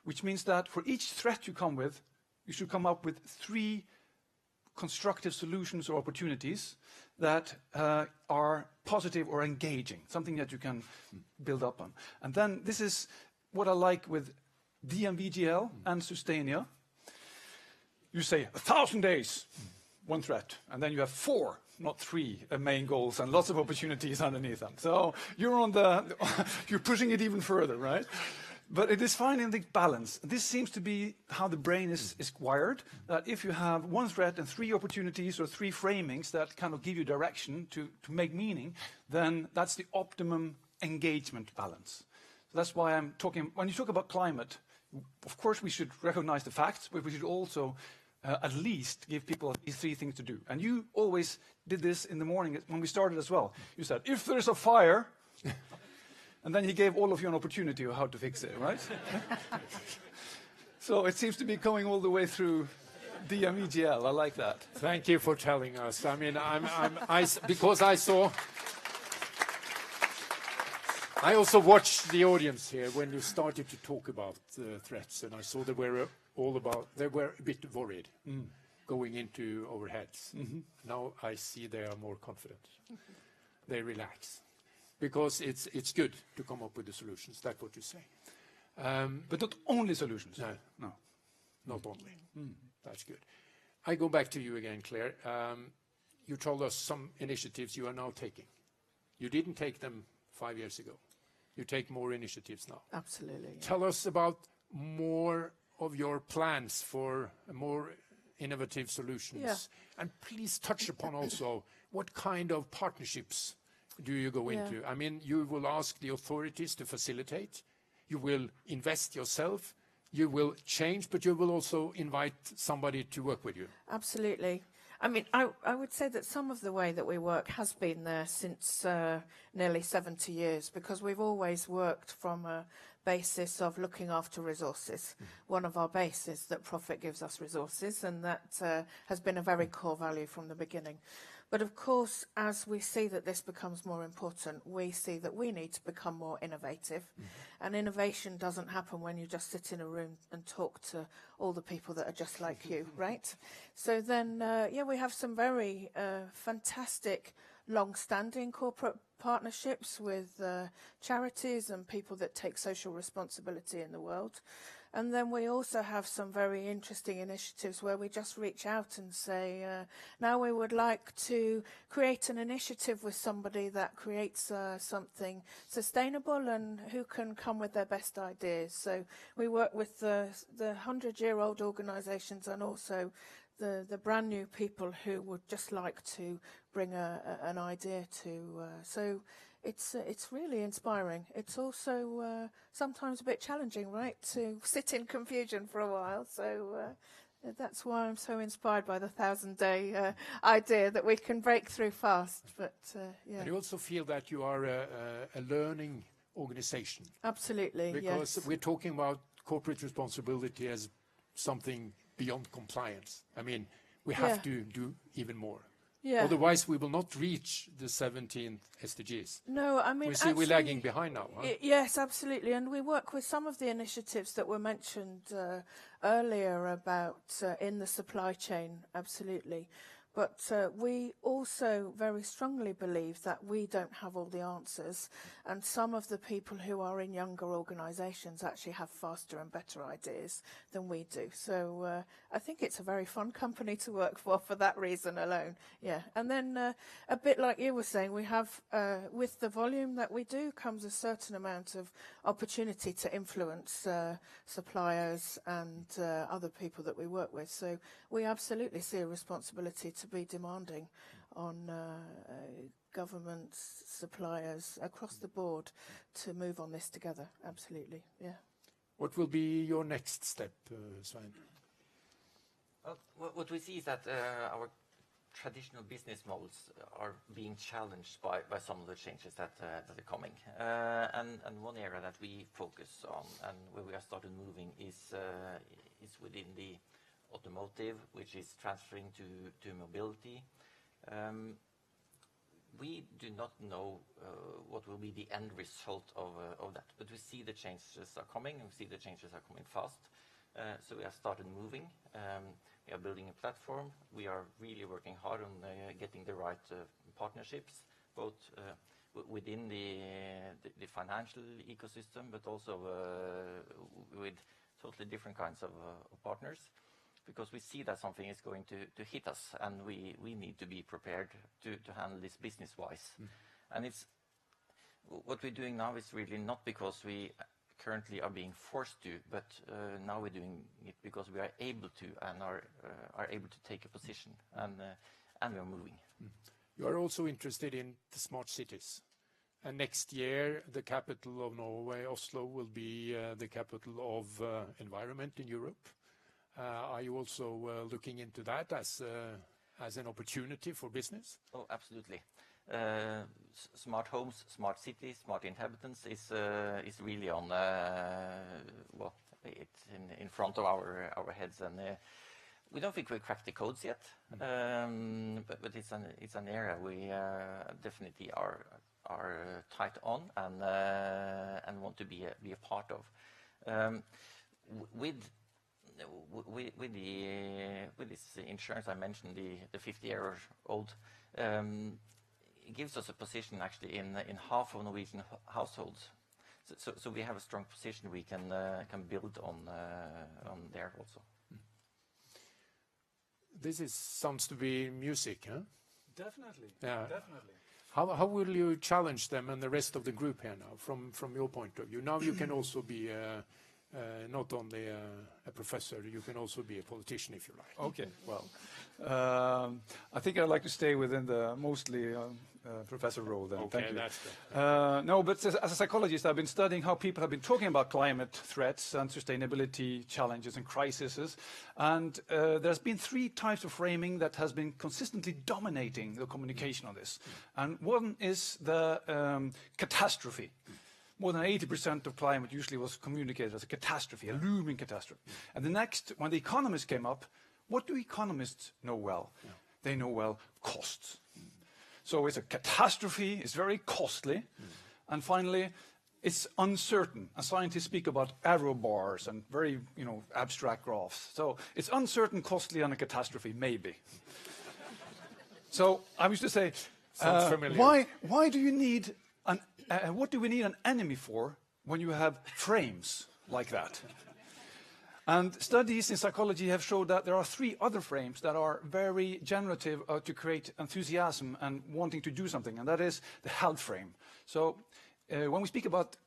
which means that for each threat you come with, you should come up with 3 constructive solutions or opportunities that are positive or engaging, something that you can build up on. And then this is what I like with DNV GL and Sustainia. You say 1,000 days, one threat, and then you have 4, not 3 main goals and lots of opportunities underneath them. So you're you're pushing it even further, right? But it is finding the balance. This seems to be how the brain is wired, that if you have 1 threat and 3 opportunities or 3 framings that kind of give you direction to make meaning, then that's the optimum engagement balance. So that's why I'm talking, when you talk about climate, of course we should recognize the facts, but we should also at least give people these 3 things to do. And you always did this in the morning when we started as well. You said, if there's a fire... And then he gave all of you an opportunity of how to fix it, right? So it seems to be going all the way through DNV GL. I like that. Thank you for telling us. I mean, because I also watched the audience here when you started to talk about threats, and I saw they were a bit worried going into our heads. Now I see they are more confident. They relax. Because it's good to come up with the solutions. That's what you say. But not only solutions. No. Not only. That's good. I go back to you again, Claire. You told us some initiatives you are now taking. You didn't take them 5 years ago. You take more initiatives now. Absolutely. Yeah. Tell us about more of your plans for more innovative solutions. Yeah. And please touch upon also what kind of partnerships do you go into? I mean, you will ask the authorities to facilitate. You will invest yourself. You will change, but you will also invite somebody to work with you. Absolutely. I mean, I would say that some of the way that we work has been there since nearly 70 years, because we've always worked from a basis of looking after resources. One of our bases is that profit gives us resources, and that has been a very core value from the beginning. But of course, as we see that this becomes more important, we see that we need to become more innovative. And innovation doesn't happen when you just sit in a room and talk to all the people that are just like you, right? So then, we have some very fantastic long-standing corporate partnerships with charities and people that take social responsibility in the world. And then we also have some very interesting initiatives where we just reach out and say, now we would like to create an initiative with somebody that creates something sustainable and who can come with their best ideas. So we work with the 100-year-old organizations and also the brand new people who would just like to bring an idea to. So it's really inspiring. It's also sometimes a bit challenging, right, to sit in confusion for a while. So that's why I'm so inspired by the 1,000-day idea that we can break through fast. But And you also feel that you are a learning organization. Absolutely, because yes. We're talking about corporate responsibility as something beyond compliance. I mean, We have to do even more. Yeah. Otherwise, we will not reach the 17th SDGs. No, I mean, We see we're lagging behind now. Huh? Yes, absolutely. And we work with some of the initiatives that were mentioned earlier about in the supply chain, absolutely. But we also very strongly believe that we don't have all the answers, and some of the people who are in younger organisations actually have faster and better ideas than we do. So I think it's a very fun company to work for that reason alone. Yeah, and then a bit like you were saying, we have, with the volume that we do, comes a certain amount of opportunity to influence suppliers and other people that we work with. So we absolutely see a responsibility to be demanding on governments, suppliers across the board to move on this together. Absolutely, yeah. What will be your next step, Svein? What we see is that our traditional business models are being challenged by some of the changes that are coming. And one area that we focus on and where we have started moving is within the automotive, which is transferring to mobility. We do not know what will be the end result of that, but we see the changes are coming, and we see the changes are coming fast. So we have started moving. We are building a platform. We are really working hard on getting the right partnerships, both within the financial ecosystem, but also with totally different kinds of partners, because we see that something is going to hit us, and we need to be prepared to handle this business-wise. And it's what we're doing now is really not because we currently are being forced to, but now we're doing it because we are able to and are able to take a position, and we are moving. You are also interested in the smart cities. And next year, the capital of Norway, Oslo, will be the capital of environment in Europe. Are you also looking into that as an opportunity for business? Oh, absolutely. Smart homes, smart cities, smart inhabitants is really on it's in front of our heads, and we don't think we cracked the codes yet, but it's an area we definitely are tight on and want to be a part of. With this insurance I mentioned, the 50-year-old, it gives us a position actually in half of Norwegian households. So we have a strong position we can build on there also. This sounds to be music, huh? Definitely. Yeah. Definitely. How will you challenge them and the rest of the group here now, from your point of view? Now you can also be not only a professor, you can also be a politician if you like. Okay, well, I think I'd like to stay within the mostly professor role then. Okay, thank you. that's good. No, but as a psychologist, I've been studying how people have been talking about climate threats and sustainability challenges and crises. And there's been three types of framing that has been consistently dominating the communication on this. And one is the catastrophe. More than 80% of climate usually was communicated as a catastrophe, a looming catastrophe. And the next, when the economists came up, what do economists know well? Yeah. They know well costs. So it's a catastrophe, it's very costly, and finally, it's uncertain. And scientists speak about arrow bars and very, abstract graphs. So it's uncertain, costly, and a catastrophe, maybe. So I used to say, why do you need what do we need an enemy for when you have frames like that? And studies in psychology have showed that there are three other frames that are very generative to create enthusiasm and wanting to do something, and that is the health frame. So when we speak about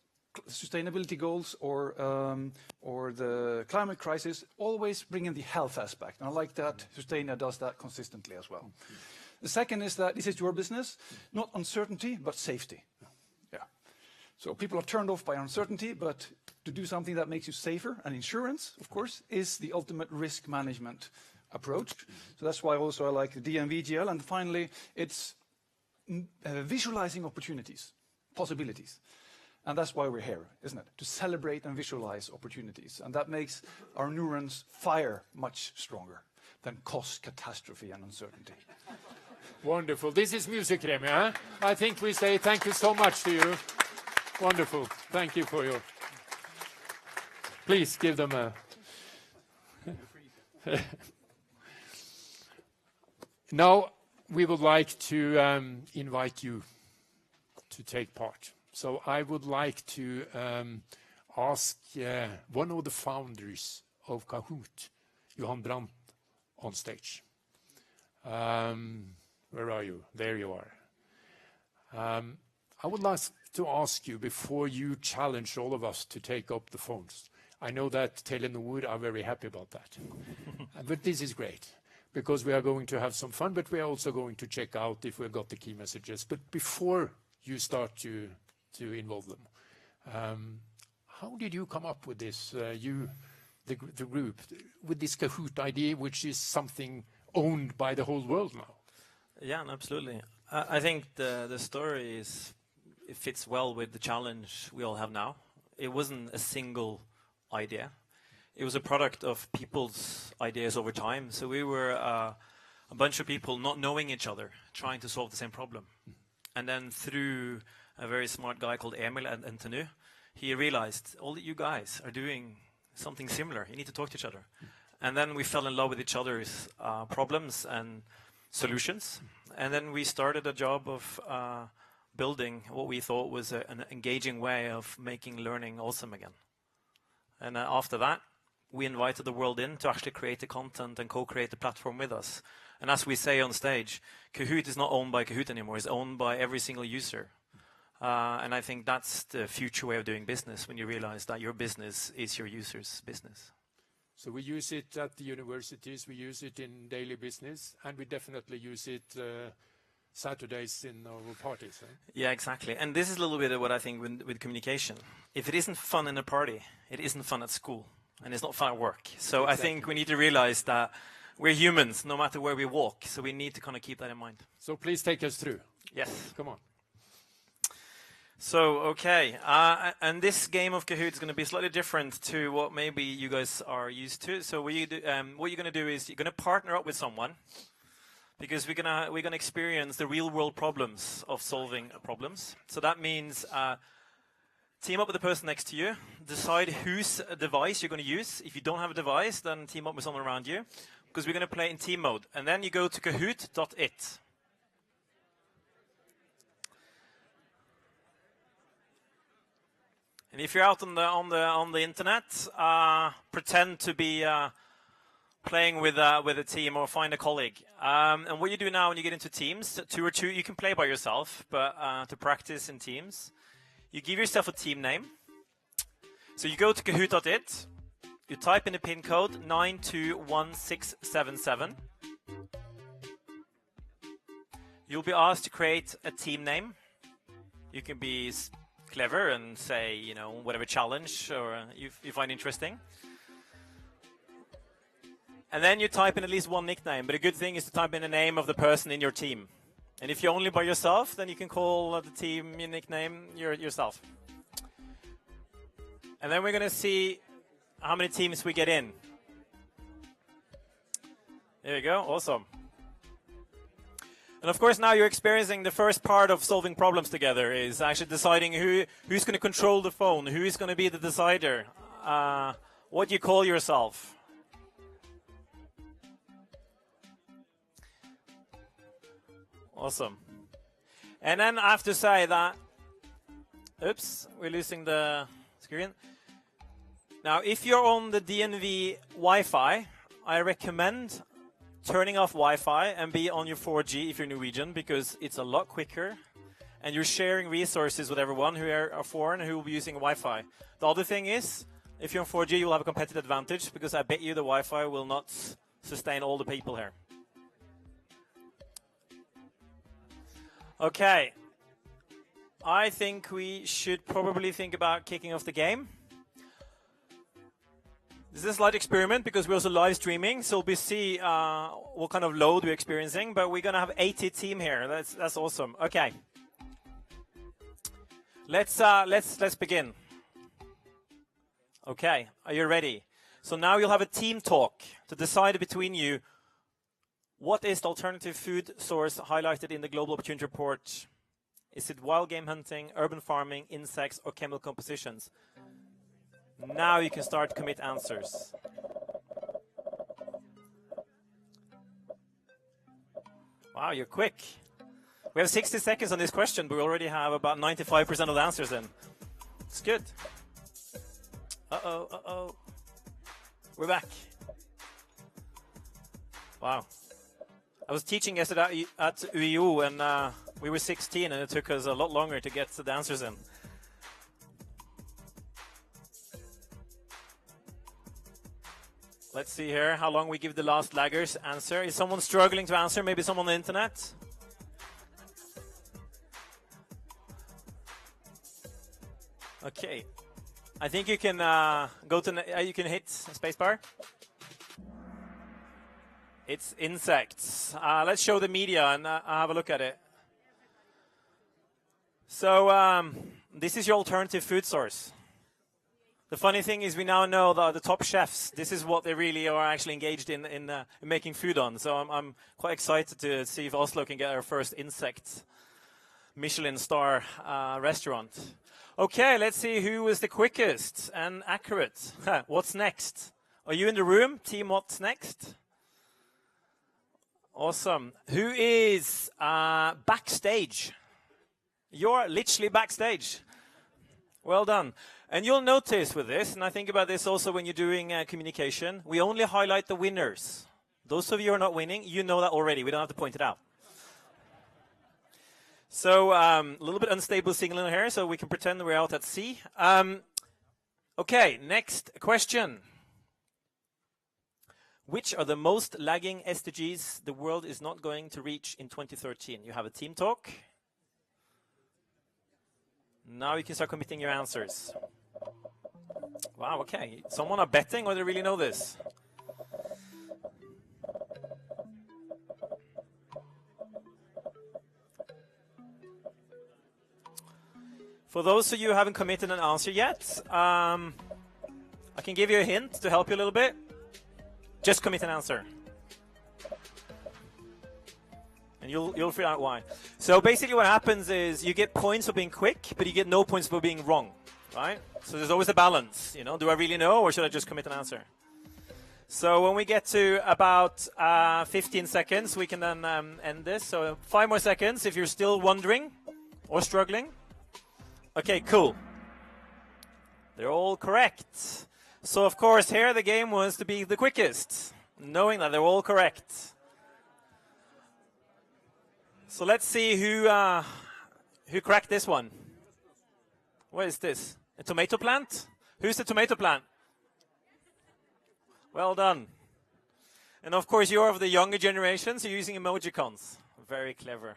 sustainability goals or the climate crisis, always bring in the health aspect. And I like that Sustainia does that consistently as well. The second is that this is your business, not uncertainty, but safety. So people are turned off by uncertainty, but to do something that makes you safer, and insurance, of course, is the ultimate risk management approach. So that's why also I like the DNV GL. And finally, it's visualizing opportunities, possibilities. And that's why we're here, isn't it? To celebrate and visualize opportunities. And that makes our neurons fire much stronger. than cause catastrophe and uncertainty. Wonderful. This is music, Remi, huh? I think we say thank you so much to you. Wonderful. Thank you for your... Please give them a... Now, we would like to invite you to take part. So I would like to ask one of the founders of Kahoot, Johan Brandt, on stage. Where are you? There you are. I would like to ask you, before you challenge all of us to take up the phones, I know that Telenor are very happy about that. But this is great, because we are going to have some fun, but we are also going to check out if we've got the key messages. But before you start to involve them, how did you come up with this, the group, with this Kahoot idea, which is something owned by the whole world now? Yeah, absolutely. I think the story it fits well with the challenge we all have now. It wasn't a single idea. It was a product of people's ideas over time. So we were a bunch of people not knowing each other, trying to solve the same problem. And then through a very smart guy called Emil and Tenu, he realized all that you guys are doing something similar. You need to talk to each other. And then we fell in love with each other's problems and solutions. And then we started a job of building what we thought was an engaging way of making learning awesome again. And after that, we invited the world in to actually create the content and co-create the platform with us. And as we say on stage, Kahoot is not owned by Kahoot anymore. It's owned by every single user. And I think that's the future way of doing business, when you realize that your business is your user's business. So we use it at the universities, we use it in daily business, and we definitely use it Saturdays in our parties. Yeah, exactly. And this is a little bit of what I think with communication. If it isn't fun in a party, it isn't fun at school, and it's not fun at work. So exactly. I think we need to realize that we're humans, no matter where we walk, so we need to kind of keep that in mind. So please take us through. Yes. Come on. So, okay, and this game of Kahoot is going to be slightly different to what maybe you guys are used to. So what you're going to do is you're going to partner up with someone, because we're gonna experience the real world problems of solving problems. So that means team up with the person next to you, decide whose device you're going to use. If you don't have a device, then team up with someone around you, because we're going to play in team mode. And then you go to kahoot.it. And if you're out on the internet, pretend to be playing with a team, or find a colleague. And what you do now when you get into teams, 2 or 2, you can play by yourself, but to practice in teams, you give yourself a team name. So you go to kahoot.it, you type in the pin code 921677. You'll be asked to create a team name. You can be clever and say, you know, whatever challenge or you find interesting. And then you type in at least one nickname, but a good thing is to type in the name of the person in your team. And if you're only by yourself, then you can call the team your nickname yourself. And then we're going to see how many teams we get in. There you go, awesome. And of course now you're experiencing the first part of solving problems together, is actually deciding who's going to control the phone, who is going to be the decider, what you call yourself. Awesome. And then I have to say that, oops, we're losing the screen. Now, if you're on the DNV Wi-Fi, I recommend turning off Wi-Fi and be on your 4G if you're Norwegian, because it's a lot quicker and you're sharing resources with everyone who are foreign who will be using Wi-Fi. The other thing is, if you're on 4G, you'll have a competitive advantage, because I bet you the Wi-Fi will not sustain all the people here. Okay, I think we should probably think about kicking off the game. This is a slight experiment because we're also live streaming, so we'll see what kind of load we're experiencing. But we're gonna have 80 team here. That's awesome. Okay, let's begin. Okay, are you ready? So now you'll have a team talk to decide between you What is the alternative food source highlighted in the Global Opportunity Report? Is it wild game hunting, urban farming, insects, or chemical compositions? Now you can start to commit answers. Wow, you're quick. We have 60 seconds on this question, but we already have about 95% of the answers in. It's good. Uh-oh, uh-oh. We're back. Wow. I was teaching yesterday at UiO, and we were 16, and it took us a lot longer to get the answers in. Let's see here how long we give the last laggers answer. Is someone struggling to answer? Maybe someone on the internet? Okay. I think you can go to you can hit spacebar. It's insects. Let's show the media and have a look at it. So this is your alternative food source. The funny thing is we now know that the top chefs, this is what they really are actually engaged in making food on. So I'm quite excited to see if Oslo can get our first insect Michelin star restaurant. Okay, let's see who was the quickest and accurate. What's next? Are you in the room? Team, what's next? Awesome. Who is backstage? You're literally backstage. Well done. And you'll notice with this, and I think about this also when you're doing communication, we only highlight the winners. Those of you who are not winning, you know that already. We don't have to point it out. So a little bit unstable signal in here, so we can pretend we're out at sea. Okay, next question. Which are the most lagging SDGs the world is not going to reach in 2013? You have a team talk. Now you can start committing your answers. Wow, okay. Someone are betting or they really know this? For those of you who haven't committed an answer yet, I can give you a hint to help you a little bit. Just commit an answer. And you'll figure out why. So basically what happens is you get points for being quick, but you get no points for being wrong, right? So there's always a balance, you know. Do I really know or should I just commit an answer? So when we get to about 15 seconds, we can then end this. So 5 more seconds if you're still wondering or struggling. Okay, cool. They're all correct. So of course here the game was to be the quickest, knowing that they're all correct. So let's see who cracked this one. What is this? A tomato plant? Who's the tomato plant? Well done. And of course you're of the younger generation, so you're using emojicons. Very clever.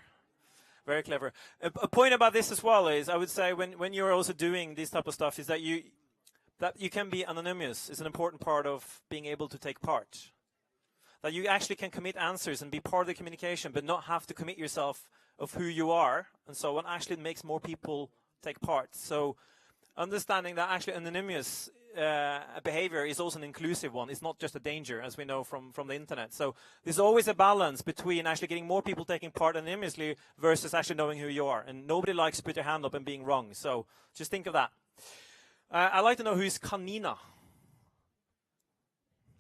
Very clever. A point about this as well is, I would say, when you're also doing this type of stuff, is that you can be anonymous. Is an important part of being able to take part. That you actually can commit answers and be part of the communication, but not have to commit yourself of who you are. And so on actually makes more people take part. So understanding that actually anonymous behavior is also an inclusive one. It's not just a danger, as we know from the internet. So there's always a balance between actually getting more people taking part anonymously versus actually knowing who you are. And nobody likes to put their hand up and being wrong. So just think of that. I'd like to know who's Kanina.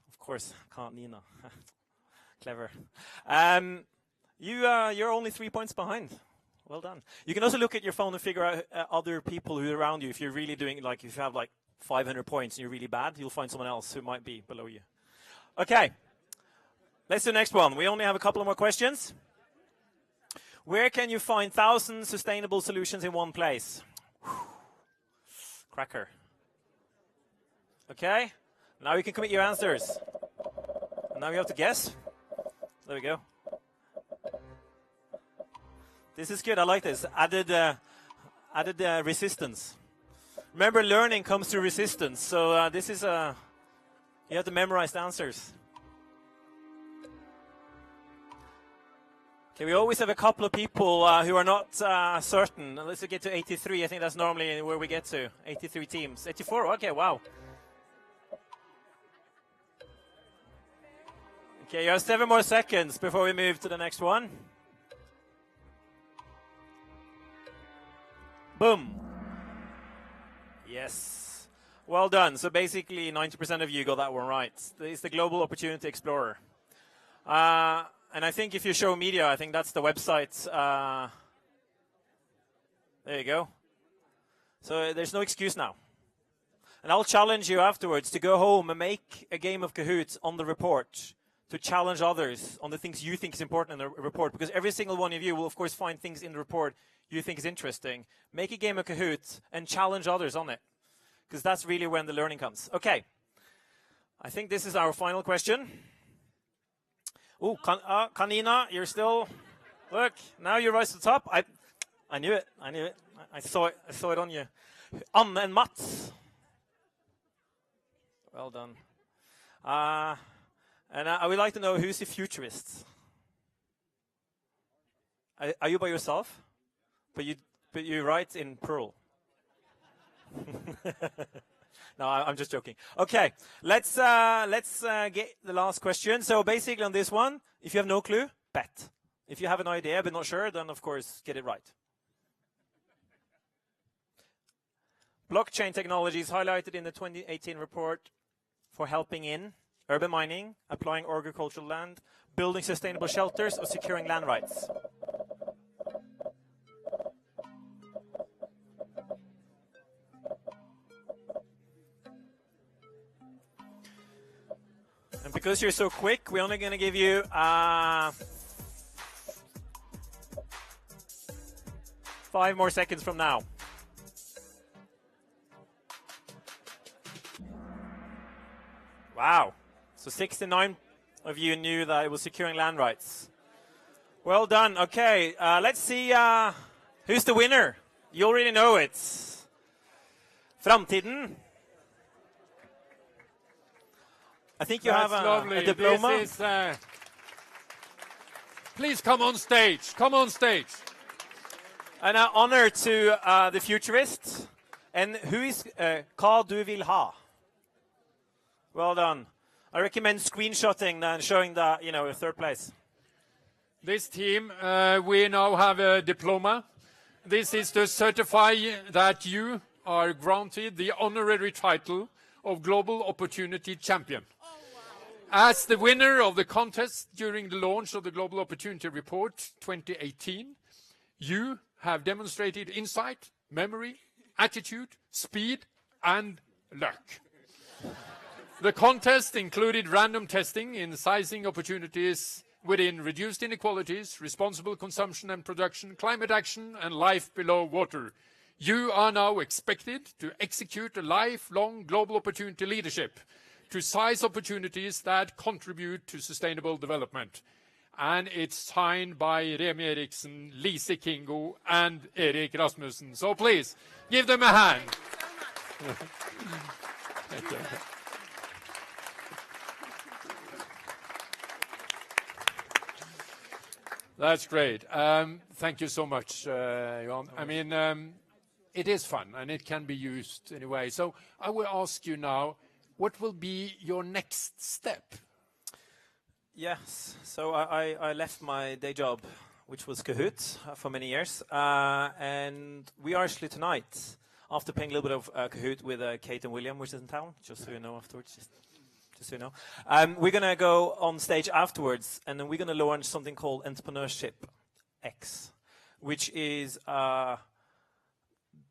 Of course, Kanina. Clever. You're only 3 points behind. Well done. You can also look at your phone and figure out other people who are around you. If you're really doing, like, if you have like 500 points and you're really bad, you'll find someone else who might be below you. Okay. Let's do the next one. We only have a couple of more questions. Where can you find 1,000 sustainable solutions in one place? Cracker. Okay. Now you can commit your answers. Now you have to guess. There we go. This is good. I like this. Added resistance. Remember, learning comes through resistance. So this is you have to memorize the answers. Okay, we always have a couple of people who are not certain. Let's get to 83. I think that's normally where we get to. 83 teams. 84. Okay, wow. Okay, you have 7 more seconds before we move to the next one. Boom. Yes. Well done. So basically 90% of you got that one right. It's the Global Opportunity Explorer. And I think if you show media, I think that's the website. There you go. So there's no excuse now. And I'll challenge you afterwards to go home and make a game of Kahoot on the report, to challenge others on the things you think is important in the report, because every single one of you will, of course, find things in the report you think is interesting. Make a game of Kahoot and challenge others on it, because that's really when the learning comes. Okay. I think this is our final question. Oh, Kanina, you're still... Look, now you rise to the top. I knew it. I knew it. I saw it on you. Anne and Mats. Well done. And I would like to know, who's the futurist? Are you by yourself? But you write in plural. No, I'm just joking. Okay, let's get the last question. So basically on this one, if you have no clue, bet. If you have an idea but not sure, then of course get it right. Blockchain technology is highlighted in the 2018 report for helping in urban mining, applying agricultural land, building sustainable shelters, or securing land rights. And because you're so quick, we're only going to give you 5 more seconds from now. Wow. So 69 of you knew that it was securing land rights. Well done. Okay, let's see who's the winner. You already know it. Framtiden. I think you have a diploma. This is, please come on stage. Come on stage. An honor to the futurist. And who is Hva du vil ha? Well done. I recommend screenshotting and showing that, third place. This team, we now have a diploma. This is to certify that you are granted the honorary title of Global Opportunity Champion. As the winner of the contest during the launch of the Global Opportunity Report 2018, you have demonstrated insight, memory, attitude, speed, and luck. The contest included random testing in sizing opportunities within reduced inequalities, responsible consumption and production, climate action, and life below water. You are now expected to execute a lifelong global opportunity leadership to size opportunities that contribute to sustainable development. And it's signed by Remi Eriksen, Lise Kingo, and Erik Rasmussen. So please, give them a hand. Thank you. That's great. Thank you so much, Jan. I mean, it is fun, and it can be used anyway. So I will ask you now, what will be your next step? Yes. So I left my day job, which was Kahoot, for many years. And we are actually tonight, after playing a little bit of Kahoot with Kate and William, which is in town, just so you know afterwards. Just so you know. We're going to go on stage afterwards, and then we're going to launch something called Entrepreneurship X, which is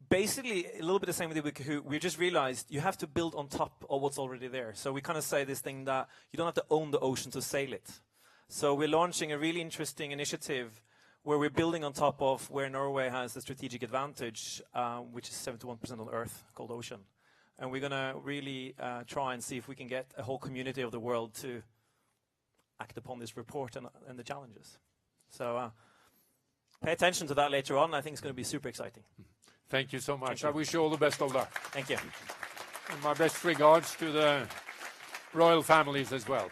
basically a little bit the same with Kahoot. We just realized you have to build on top of what's already there. So we kind of say this thing that you don't have to own the ocean to sail it. So we're launching a really interesting initiative where we're building on top of where Norway has a strategic advantage, which is 71% on Earth, called ocean. And we're going to really try and see if we can get a whole community of the world to act upon this report and the challenges. So pay attention to that later on. I think it's going to be super exciting. Thank you so much. I wish you all the best of luck. Thank you. And my best regards to the royal families as well.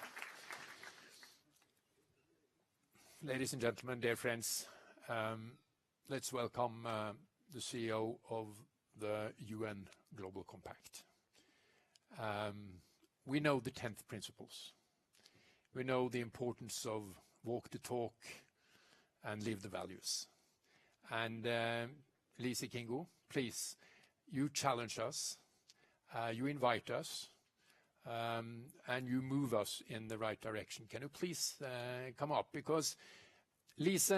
Ladies and gentlemen, dear friends, let's welcome the CEO of the UN Global Compact. We know the 10th principles. we know the importance of walk the talk and live the values. And Lise Kingo, please, you challenge us, you invite us, and you move us in the right direction. Can you please come up? Because Lise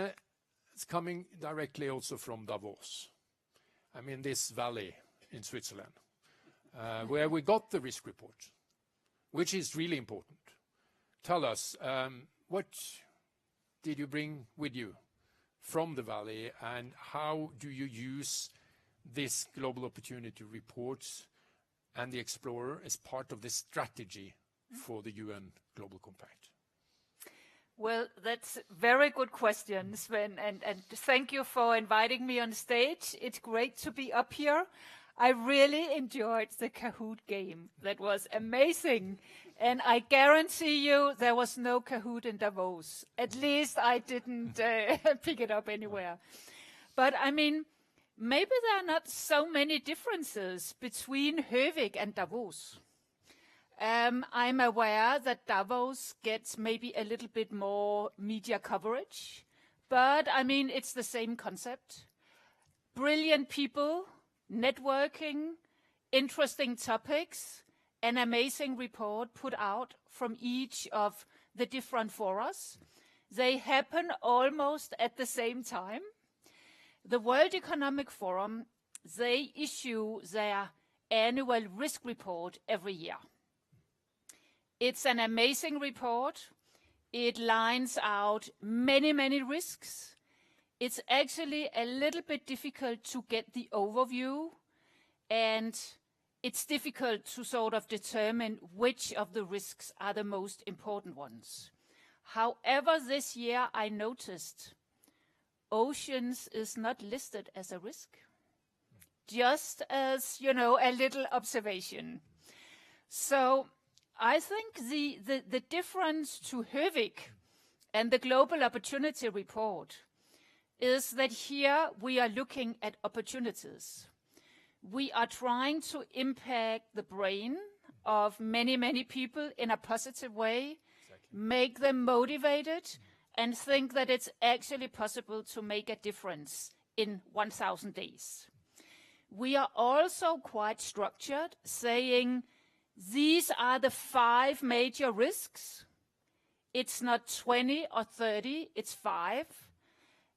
is coming directly also from Davos. I mean, this valley in Switzerland, where we got the risk report, which is really important. Tell us, what did you bring with you from the valley, and how do you use this Global Opportunity Reports and the Explorer as part of the strategy for the UN Global Compact? Well, that's very good question, Sven, and thank you for inviting me on stage. It's great to be up here. I really enjoyed the Kahoot game. That was amazing. And I guarantee you there was no Kahoot in Davos. At least I didn't pick it up anywhere. But I mean, maybe there are not so many differences between Høvik and Davos. I'm aware that Davos gets maybe a little bit more media coverage, but I mean, it's the same concept. Brilliant people, networking, interesting topics, an amazing report put out from each of the different forums. They happen almost at the same time. The World Economic Forum, they issue their annual risk report every year. It's an amazing report. It lines out many, many risks. It's actually a little bit difficult to get the overview, and it's difficult to sort of determine which of the risks are the most important ones. However, this year I noticed oceans is not listed as a risk. Just as, you know, a little observation. So I think the difference to Høvik and the Global Opportunity Report is that here we are looking at opportunities. We are trying to impact the brain of many, many people in a positive way, make them motivated, and think that it's actually possible to make a difference in 1,000 days. We are also quite structured, saying these are the 5 major risks. It's not 20 or 30, it's 5.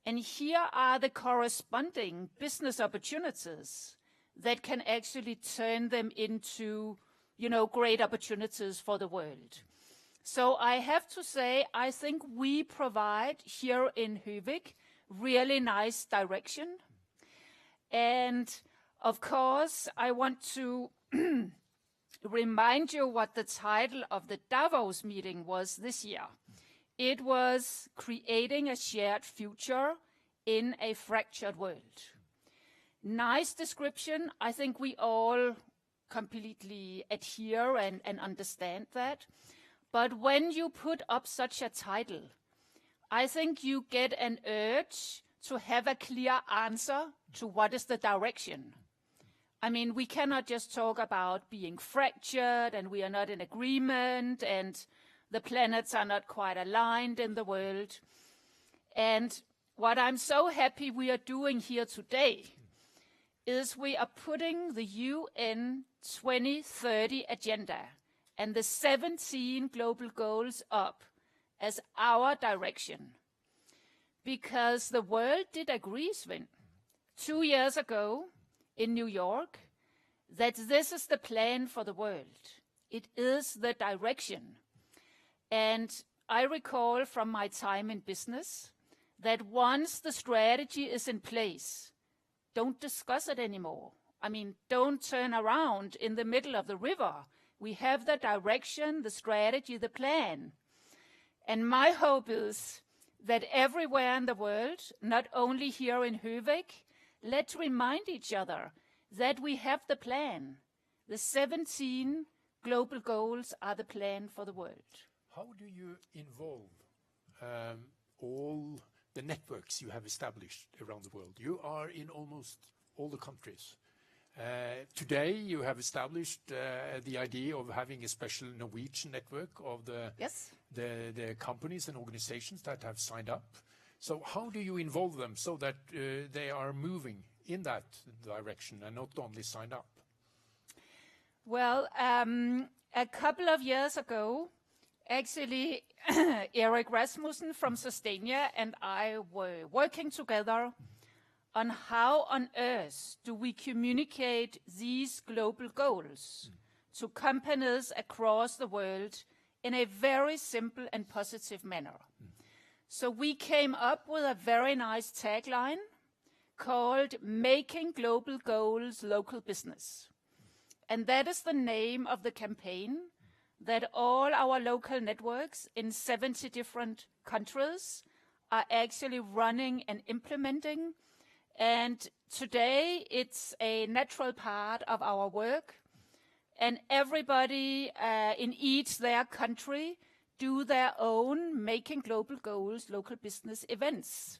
And here are the corresponding business opportunities that can actually turn them into, you know, great opportunities for the world. So I have to say, I think we provide here in Høvik really nice direction. And of course, I want to remind you what the title of the Davos meeting was this year. It was Creating a Shared Future in a Fractured World. Nice description. I think we all completely adhere and understand that. But when you put up such a title, I think you get an urge to have a clear answer to what is the direction. I mean, we cannot just talk about being fractured and we are not in agreement and the planets are not quite aligned in the world. And what I'm so happy we are doing here today is we are putting the UN 2030 agenda and the 17 global goals up as our direction. Because the world did agree, Sven, 2 years ago in New York, that this is the plan for the world. It is the direction. And I recall from my time in business that once the strategy is in place, don't discuss it anymore. I mean, don't turn around in the middle of the river. We have the direction, the strategy, the plan. And my hope is that everywhere in the world, not only here in Høvik, let's remind each other that we have the plan. The 17 global goals are the plan for the world. How do you involve all the networks you have established around the world? You are in almost all the countries. Today you have established the idea of having a special Norwegian network of the the companies and organizations that have signed up. So how do you involve them so that they are moving in that direction and not only signed up? Well, a couple of years ago, actually, Erik Rasmussen from Sustainia and I were working together on how on earth do we communicate these global goals to companies across the world in a very simple and positive manner. So we came up with a very nice tagline called Making Global Goals Local Business. And that is the name of the campaign that all our local networks in 70 different countries are actually running and implementing. And today it's a natural part of our work. And everybody in each their country do their own Making Global Goals Local Business events.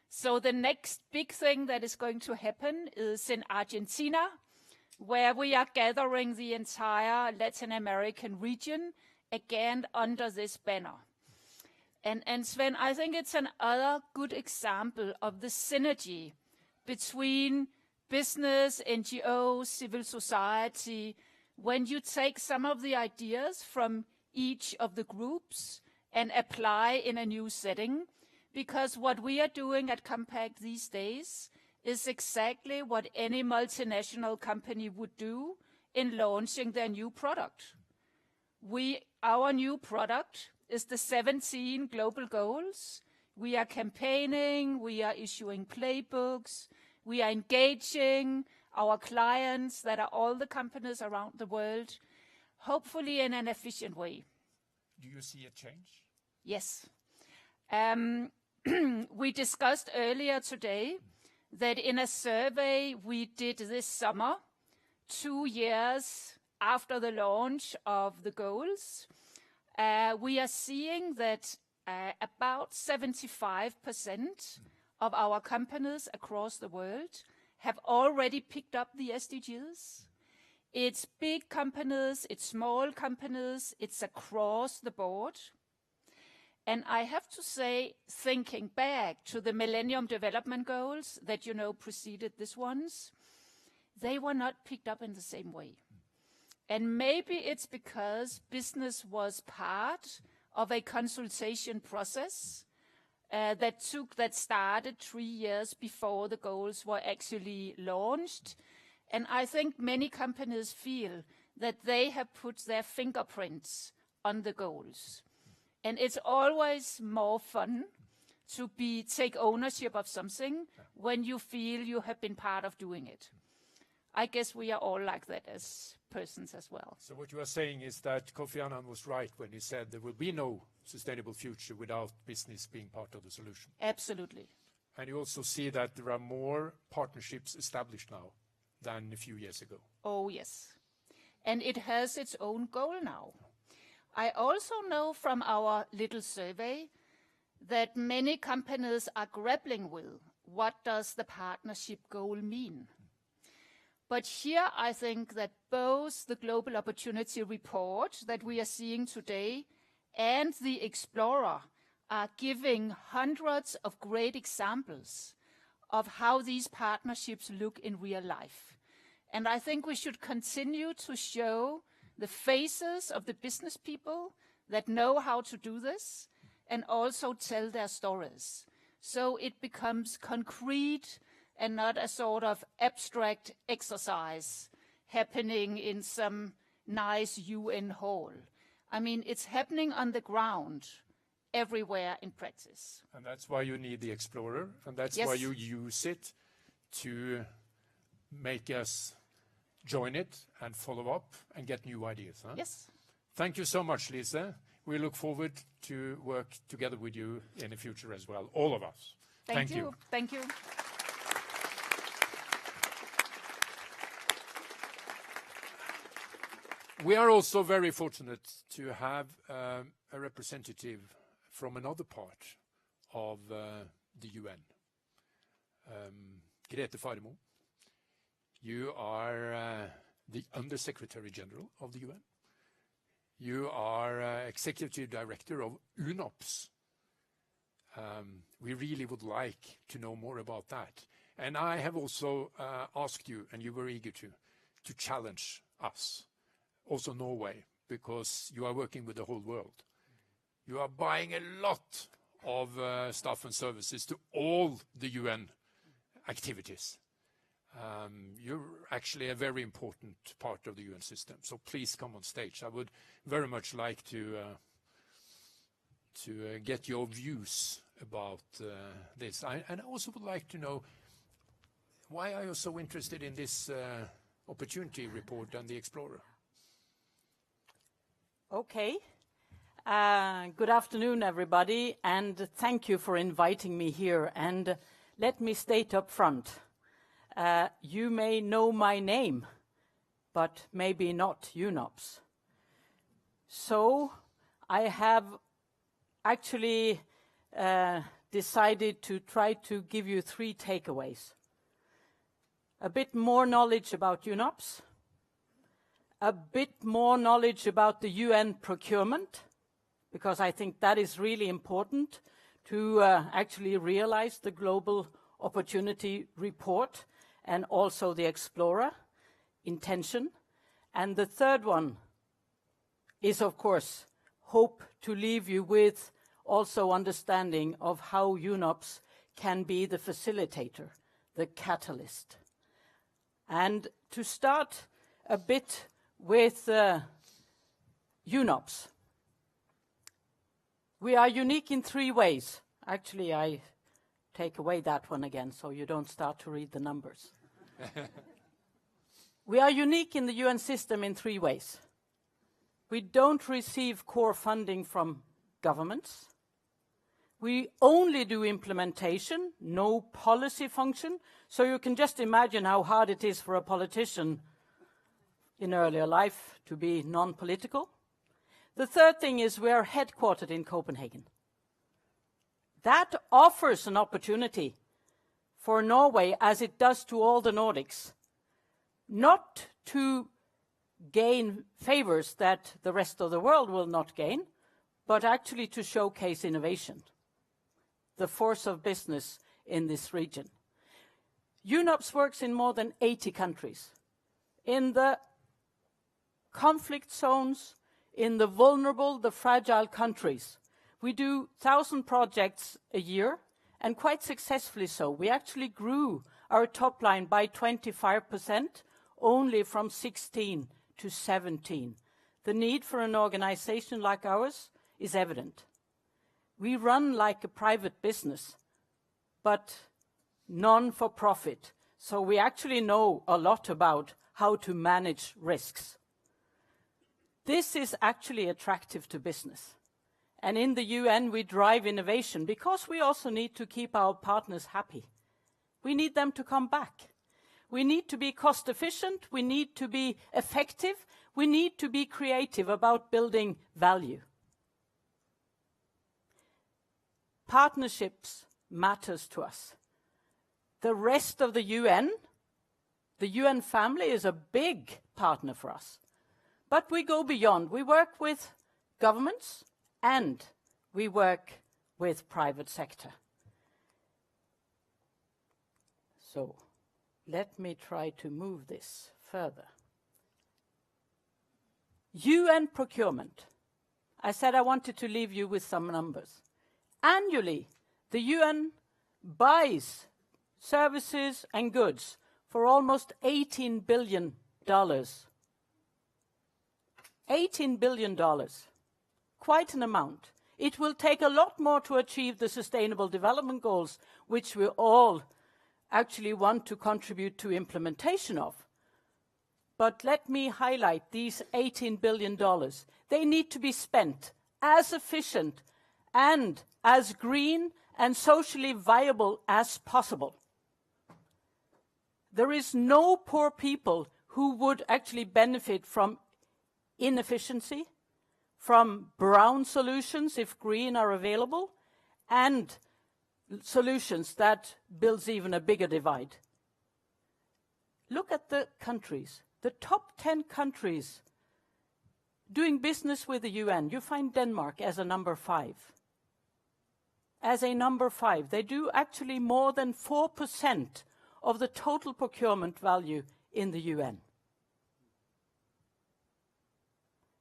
So the next big thing that is going to happen is in Argentina, where we are gathering the entire Latin American region, again under this banner. And Sven, I think it's another good example of the synergy between business, NGOs, civil society, when you take some of the ideas from each of the groups and apply in a new setting, because what we are doing at Compact these days is exactly what any multinational company would do in launching their new product. Our new product is the 17 global goals. We are campaigning, we are issuing playbooks, we are engaging our clients that are all the companies around the world, hopefully in an efficient way. Do you see a change? Yes. We discussed earlier today that in a survey we did this summer, 2 years after the launch of the goals, we are seeing that about 75% of our companies across the world have already picked up the SDGs. It's big companies, it's small companies, it's across the board. And I have to say, thinking back to the Millennium Development Goals that preceded this ones, they were not picked up in the same way. And maybe it's because business was part of a consultation process that started 3 years before the goals were actually launched. And I think many companies feel that they have put their fingerprints on the goals. And it's always more fun to take ownership of something when you feel you have been part of doing it. I guess we are all like that as persons as well. So what you are saying is that Kofi Annan was right when he said there will be no sustainable future without business being part of the solution. Absolutely. And you also see that there are more partnerships established now than a few years ago. Oh, yes. And it has its own goal now. I also know from our little survey that many companies are grappling with what does the partnership goal mean. But here I think that both the Global Opportunity Report that we are seeing today and the Explorer are giving hundreds of great examples of how these partnerships look in real life. And I think we should continue to show the faces of the business people that know how to do this and also tell their stories. So it becomes concrete and not a sort of abstract exercise happening in some nice UN hall. I mean, it's happening on the ground everywhere in practice. And that's why you need the Explorer, and that's Yes. why you use it to make us join it and follow up and get new ideas. Huh? Yes. Thank you so much, Lisa. We look forward to work together with you in the future as well, all of us. Thank you. Thank you. We are also very fortunate to have a representative from another part of the UN. Grete Faremo, you are the Under-Secretary General of the UN. You are Executive Director of UNOPS. We really would like to know more about that. And I have also asked you, and you were eager to challenge us, also Norway, because you are working with the whole world. You are buying a lot of stuff and services to all the UN activities. You're actually a very important part of the UN system, so please come on stage. I would very much like to get your views about this. And I also would like to know, why are you so interested in this opportunity report and the Explorer? Okay. Good afternoon, everybody, and thank you for inviting me here. And let me state up front, you may know my name, but maybe not UNOPS. So I have actually decided to try to give you 3 takeaways. A bit more knowledge about UNOPS, a bit more knowledge about the UN procurement, because I think that is really important to actually realize the Global Opportunity Report and also the Explorer intention. And the third one is, of course, hope to leave you with also understanding of how UNOPS can be the facilitator, the catalyst. And to start a bit with UNOPS. We are unique in 3 ways. Actually, I take away that one again so you don't start to read the numbers. We are unique in the UN system in 3 ways. We don't receive core funding from governments. We only do implementation, no policy function. So you can just imagine how hard it is for a politician in earlier life to be non-political. The third thing is we are headquartered in Copenhagen. That offers an opportunity for Norway, as it does to all the Nordics, not to gain favors that the rest of the world will not gain, but actually to showcase innovation, the force of business in this region. UNOPS works in more than 80 countries. In the conflict zones, in the vulnerable, the fragile countries. We do 1,000 projects a year, and quite successfully so. We actually grew our top line by 25%, only from 16 to 17. The need for an organization like ours is evident. We run like a private business, but non-for-profit. So we actually know a lot about how to manage risks. This is actually attractive to business. And in the UN, we drive innovation because we also need to keep our partners happy. We need them to come back. We need to be cost efficient. We need to be effective. We need to be creative about building value. Partnerships matters to us. The rest of the UN family is a big partner for us. But we go beyond. We work with governments and we work with private sector. So let me try to move this further. UN procurement. I said I wanted to leave you with some numbers. Annually, the UN buys services and goods for almost $18 billion. $18 billion. Quite an amount. It will take a lot more to achieve the Sustainable Development Goals, which we all actually want to contribute to implementation of. But let me highlight these $18 billion. They need to be spent as efficient and as green and socially viable as possible. There is no poor people who would actually benefit from inefficiency, from brown solutions if green are available, and solutions that builds even a bigger divide. Look at the countries. The top 10 countries doing business with the UN, you find Denmark as a number 5. As a number 5. They do actually more than 4% of the total procurement value in the UN.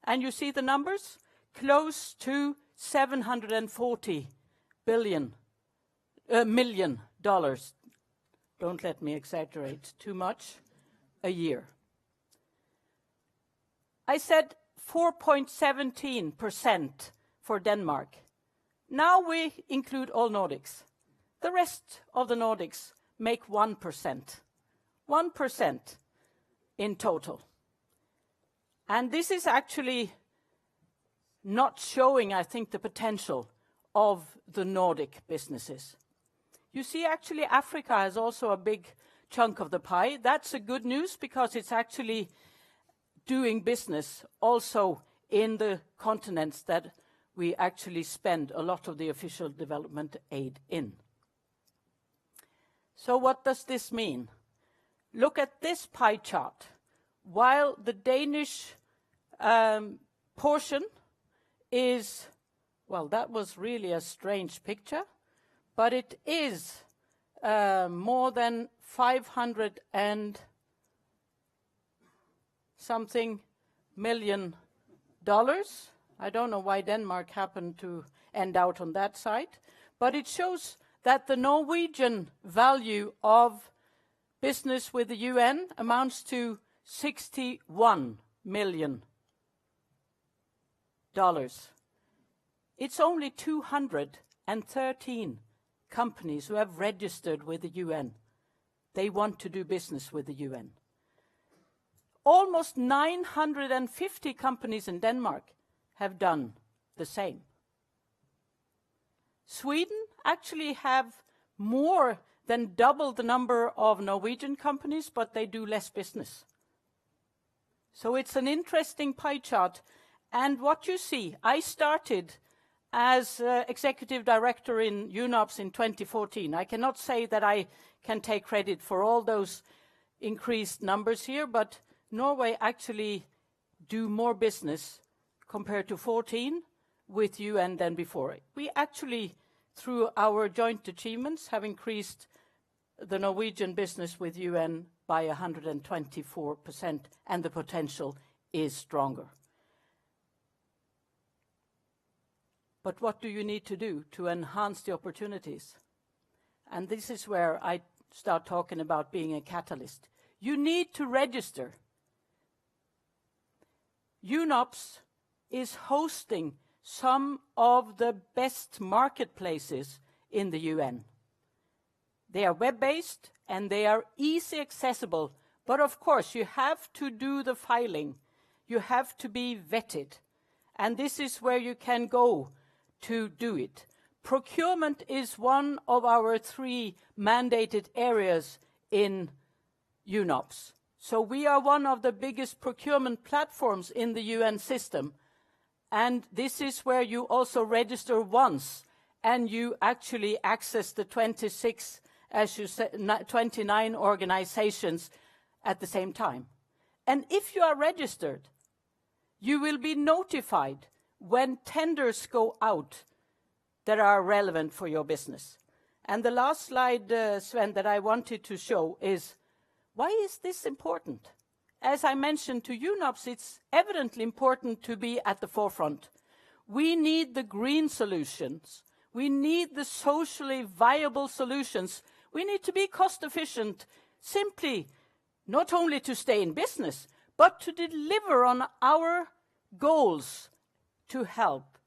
And you see the numbers? Close to $740 million. Don't let me exaggerate too much. A year. I said 4.17% for Denmark. Now we include all Nordics. The rest of the Nordics make 1%. 1% in total. And this is actually not showing, I think, the potential of the Nordic businesses. You see, actually, Africa has also a big chunk of the pie. That's a good news because it's actually doing business also in the continents that we actually spend a lot of the official development aid in. So what does this mean? Look at this pie chart. While the Danish portion is, well, that was really a strange picture, but it is more than 500 and something million dollars. I don't know why Denmark happened to end out on that side, but it shows that the Norwegian value of business with the UN amounts to $61 million. It's only 213 companies who have registered with the UN. They want to do business with the UN. Almost 950 companies in Denmark have done the same. Sweden actually have more than double the number of Norwegian companies, but they do less business. So it's an interesting pie chart. And what you see, I started as executive director in UNOPS in 2014. I cannot say that I can take credit for all those increased numbers here, but Norway actually do more business compared to 14 with UN than before. We actually, through our joint achievements, have increased the Norwegian business with UN by 124%, and the potential is stronger. But what do you need to do to enhance the opportunities? And this is where I start talking about being a catalyst. You need to register. UNOPS is hosting some of the best marketplaces in the UN. They are web-based and they are easy accessible, but of course you have to do the filing. You have to be vetted. And this is where you can go to do it. Procurement is one of our 3 mandated areas in UNOPS. So we are one of the biggest procurement platforms in the UN system. And this is where you also register once and you actually access the 26, as you said, 29 organizations at the same time. And if you are registered, you will be notified when tenders go out that are relevant for your business. And the last slide, Sven, that I wanted to show is, why is this important? As I mentioned to UNOPS, it's evidently important to be at the forefront. We need the green solutions. We need the socially viable solutions. We need to be cost efficient, simply not only to stay in business, but to deliver on our goals to help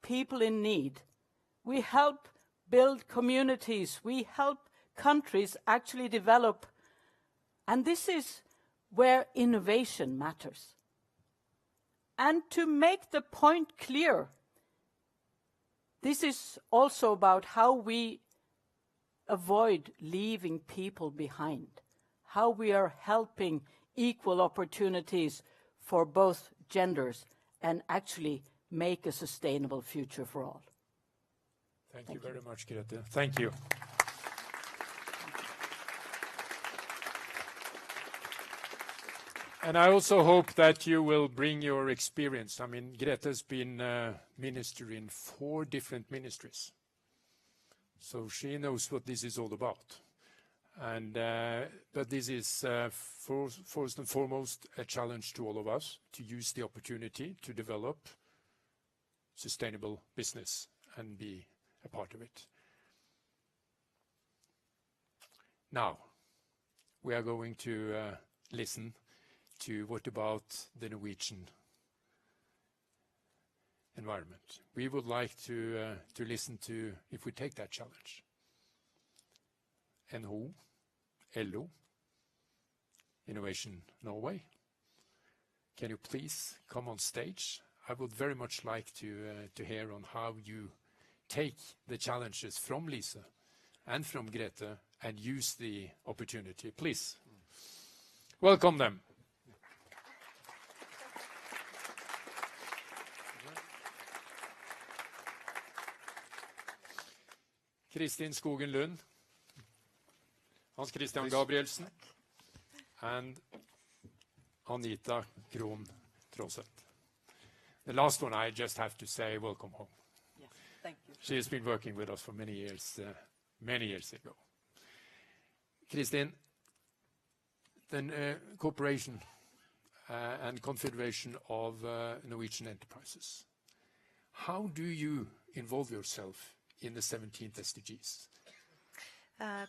people in need. We help build communities. We help countries actually develop. And this is where innovation matters. And to make the point clear, this is also about how we avoid leaving people behind, how we are helping equal opportunities for both genders and actually make a sustainable future for all. Thank you very much, Grete. Thank you. And I also hope that you will bring your experience. I mean, Greta's been minister in 4 different ministries. So she knows what this is all about. And but this is first and foremost a challenge to all of us to use the opportunity to develop sustainable business and be a part of it. Now, we are going to listen to what about the Norwegian environment. We would like to listen to, if we take that challenge, NHO, LO, Innovation Norway. Can you please come on stage? I would very much like to hear on how you take the challenges from Lise and from Grete and use the opportunity. Please, welcome them. Kristin Skogen Lund, Hans Christian Gabrielsen, and Anita Krohn Troseth. The last one, I just have to say, welcome home. Yes, thank you. She has been working with us for many years ago. Kristin, the cooperation and confederation of Norwegian enterprises. How do you involve yourself in the 17th SDGs?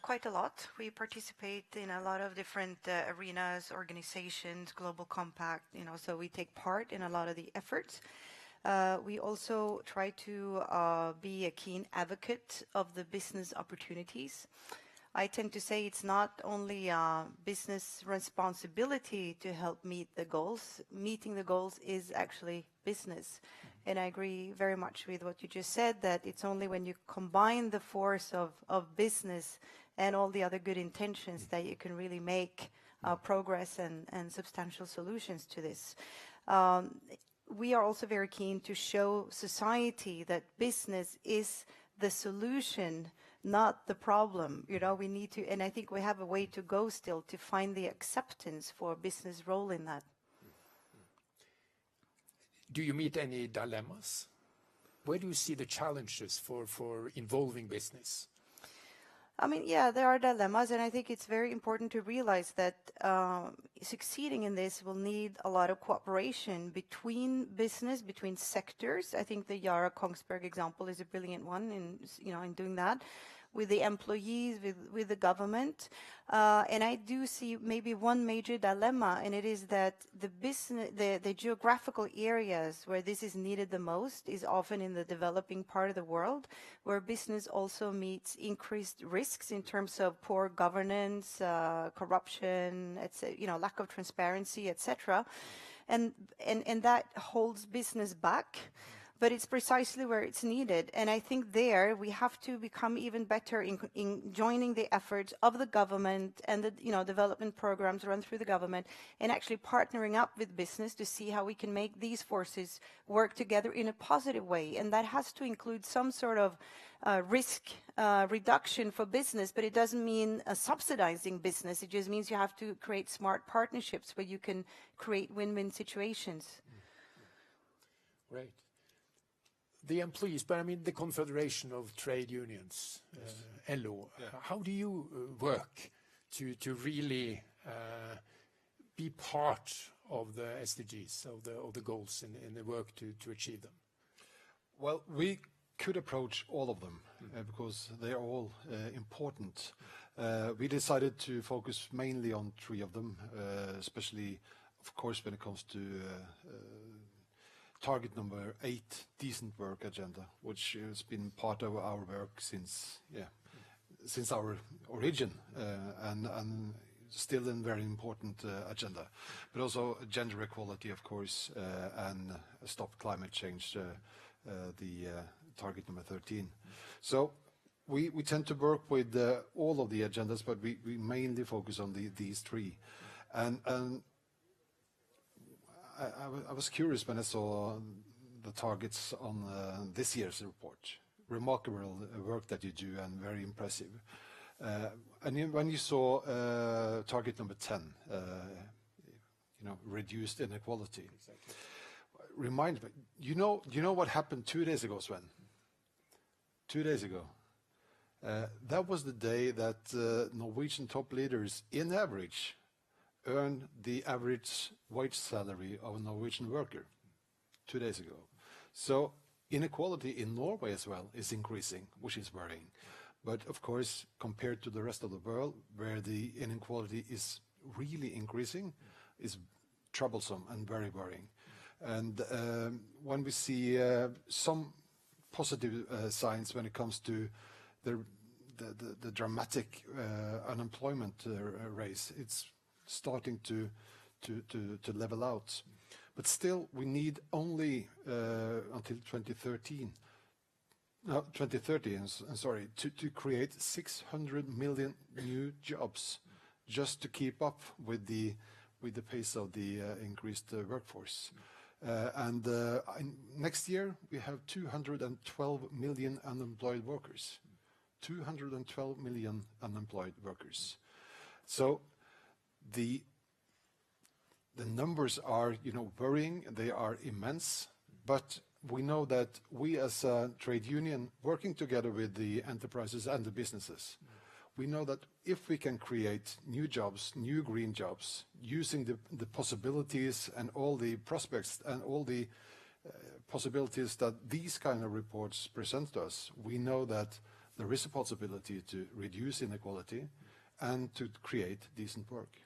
Quite a lot. We participate in a lot of different arenas, organizations, global compact, so we take part in a lot of the efforts. We also try to be a keen advocate of the business opportunities. I tend to say it's not only business responsibility to help meet the goals. Meeting the goals is actually business. And I agree very much with what you just said, that it's only when you combine the force of business and all the other good intentions that you can really make progress and substantial solutions to this. We are also very keen to show society that business is the solution, not the problem. We need to, and I think we have a way to go still to find the acceptance for business role in that. Do you meet any dilemmas? Where do you see the challenges for involving business? I mean, yeah, there are dilemmas, and I think it's very important to realize that succeeding in this will need a lot of cooperation between business, between sectors. I think the Yara Kongsberg example is a brilliant one in doing that, with the employees, with the government. And I do see maybe one major dilemma, and it is that the geographical areas where this is needed the most is often in the developing part of the world, where business also meets increased risks in terms of poor governance, corruption, lack of transparency, etc. And that holds business back. But it's precisely where it's needed. And I think there we have to become even better in joining the efforts of the government and the development programs run through the government, and actually partnering up with business to see how we can make these forces work together in a positive way. And that has to include some sort of risk reduction for business, but it doesn't mean subsidizing business. It just means you have to create smart partnerships where you can create win-win situations. Right. The employees, but I mean the Confederation of Trade Unions, LO, how do you work to really be part of the SDGs, of the goals in the work to achieve them? Well, we could approach all of them because they are all important. We decided to focus mainly on 3 of them, especially, of course, when it comes to target number 8, decent work agenda, which has been part of our work since our origin, and still a very important agenda. But also gender equality, of course, and stop climate change, the target number 13. So we tend to work with all of the agendas, but we mainly focus on these 3. And I was curious when I saw the targets on this year's report. Remarkable work that you do and very impressive. And when you saw target number 10, reduced inequality. Exactly. Remind me, you know what happened 2 days ago, Sven? 2 days ago. That was the day that Norwegian top leaders, in average, earned the average wage salary of a Norwegian worker 2 days ago. So inequality in Norway as well is increasing, which is worrying. But of course, compared to the rest of the world, where the inequality is really increasing, is troublesome and very worrying. And when we see some positive signs when it comes to the dramatic unemployment rate, it's starting to level out. But still, we need only until 2030, to create 600 million new jobs, just to keep up with the pace of the increased workforce. And next year we have 212 million unemployed workers. 212 million unemployed workers. So the numbers are, worrying. They are immense. But we know that we, as a trade union, working together with the enterprises and the businesses, we know that if we can create new jobs, new green jobs, using the possibilities and all the prospects and all the possibilities that these kind of reports present to us, we know that there is a possibility to reduce inequality and to create decent work.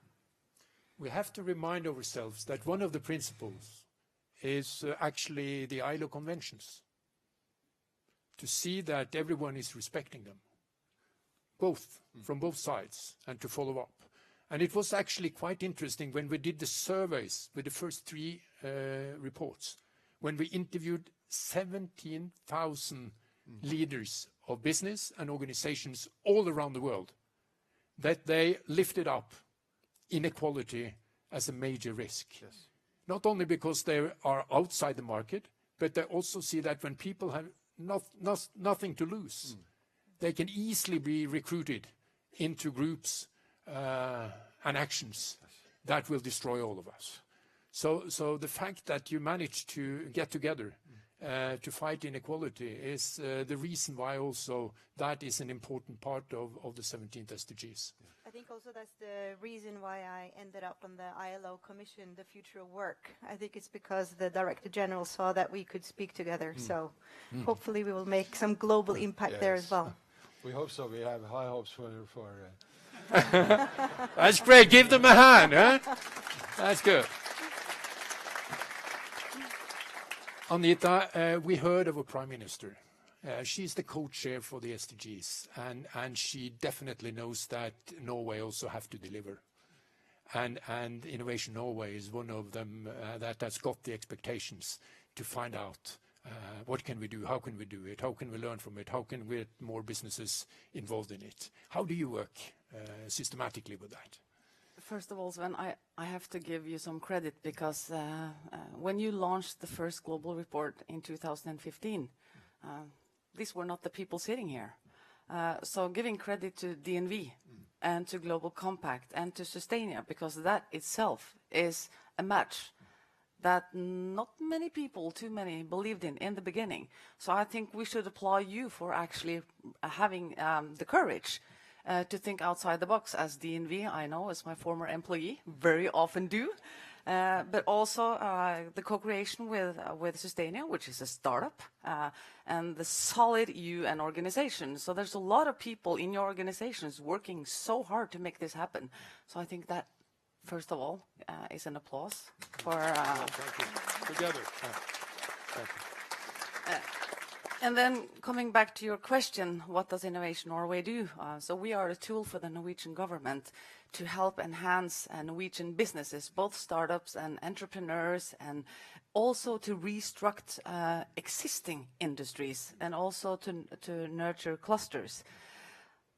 We have to remind ourselves that one of the principles is actually the ILO conventions, to see that everyone is respecting them, from both sides, and to follow up. And it was actually quite interesting when we did the surveys with the first 3 reports, when we interviewed 17,000 leaders of business and organizations all around the world, that they lifted up inequality as a major risk. Yes. Not only because they are outside the market, but they also see that when people have nothing to lose, they can easily be recruited into groups and actions that will destroy all of us. So the fact that you managed to get together to fight inequality is the reason why also that is an important part of the 17th SDGs. I think also that's the reason why I ended up on the ILO Commission, the Future of Work. I think it's because the Director General saw that we could speak together. So hopefully we will make some global impact there as well. We hope so. We have high hopes for That's great. Give them a hand, huh? That's good. Anita, we heard of a Prime Minister. She's the co-chair for the SDGs, and she definitely knows that Norway also have to deliver. And Innovation Norway is one of them that has got the expectations to find out what can we do, how can we do it, how can we learn from it, how can we get more businesses involved in it. How do you work systematically with that? First of all, Sven, I have to give you some credit because when you launched the first global report in 2015, these were not the people sitting here. So giving credit to DNV and to Global Compact and to Sustainia, because that itself is a match that not many people, too many, believed in the beginning. So I think we should applaud you for actually having the courage to think outside the box, as DNV, I know, as my former employee, very often do. But also the co-creation with Sustainia, which is a startup, and the solid UN organization. So there's a lot of people in your organizations working so hard to make this happen. So I think that, first of all, is an applause for... Thank you. Together. Thank you. And then coming back to your question, what does Innovation Norway do? So we are a tool for the Norwegian government to help enhance Norwegian businesses, both startups and entrepreneurs, and also to restruct existing industries and also to nurture clusters.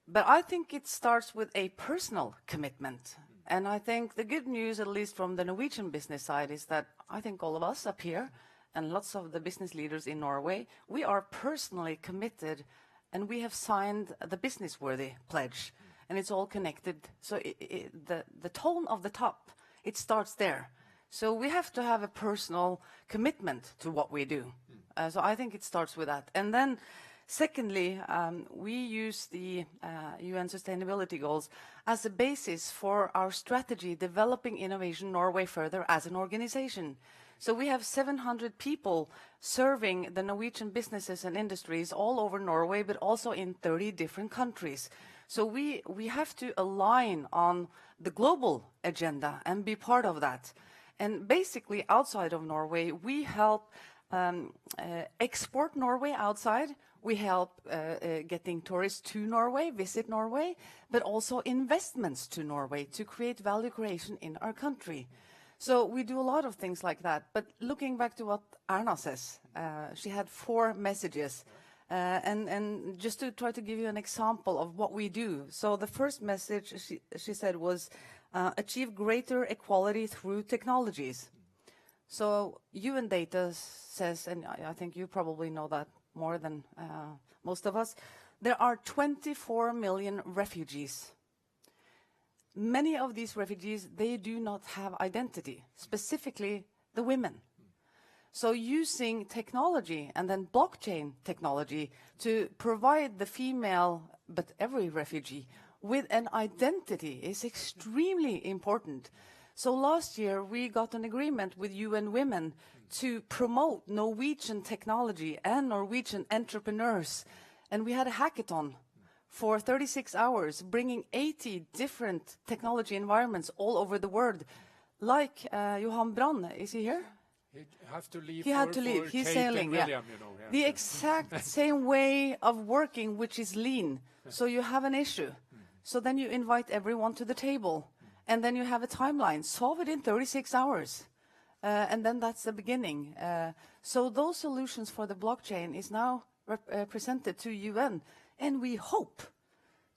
But I think it starts with a personal commitment. And I think the good news, at least from the Norwegian business side, is that I think all of us up here and lots of the business leaders in Norway, we are personally committed, and we have signed the business-worthy pledge, and it's all connected. So the tone of the top, it starts there. So we have to have a personal commitment to what we do. So I think it starts with that. And then secondly, we use the UN Sustainability Goals as a basis for our strategy, developing Innovation Norway further as an organization. So we have 700 people serving the Norwegian businesses and industries all over Norway, but also in 30 different countries. So we have to align on the global agenda and be part of that. And basically, outside of Norway, we help export Norway outside. We help getting tourists to Norway, visit Norway, but also investments to Norway to create value creation in our country. So we do a lot of things like that. But looking back to what Erna says, she had 4 messages. And just to try to give you an example of what we do. So the first message she said was achieve greater equality through technologies. So UN data says, and I think you probably know that more than most of us, there are 24 million refugees. Many of these refugees, they do not have identity, specifically the women. So using technology and then blockchain technology to provide the female, but every refugee, with an identity is extremely important. So last year we got an agreement with UN Women to promote Norwegian technology and Norwegian entrepreneurs. And we had a hackathon for 36 hours, bringing 80 different technology environments all over the world. Like Johan Brann, is he here? He has to leave. He had to leave. He's sailing. William, Yeah. you know, yeah. The exact same way of working, which is lean. So you have an issue. So then you invite everyone to the table. And then you have a timeline. Solve it in 36 hours. And then that's the beginning. So those solutions for the blockchain is now presented to UN. And we hope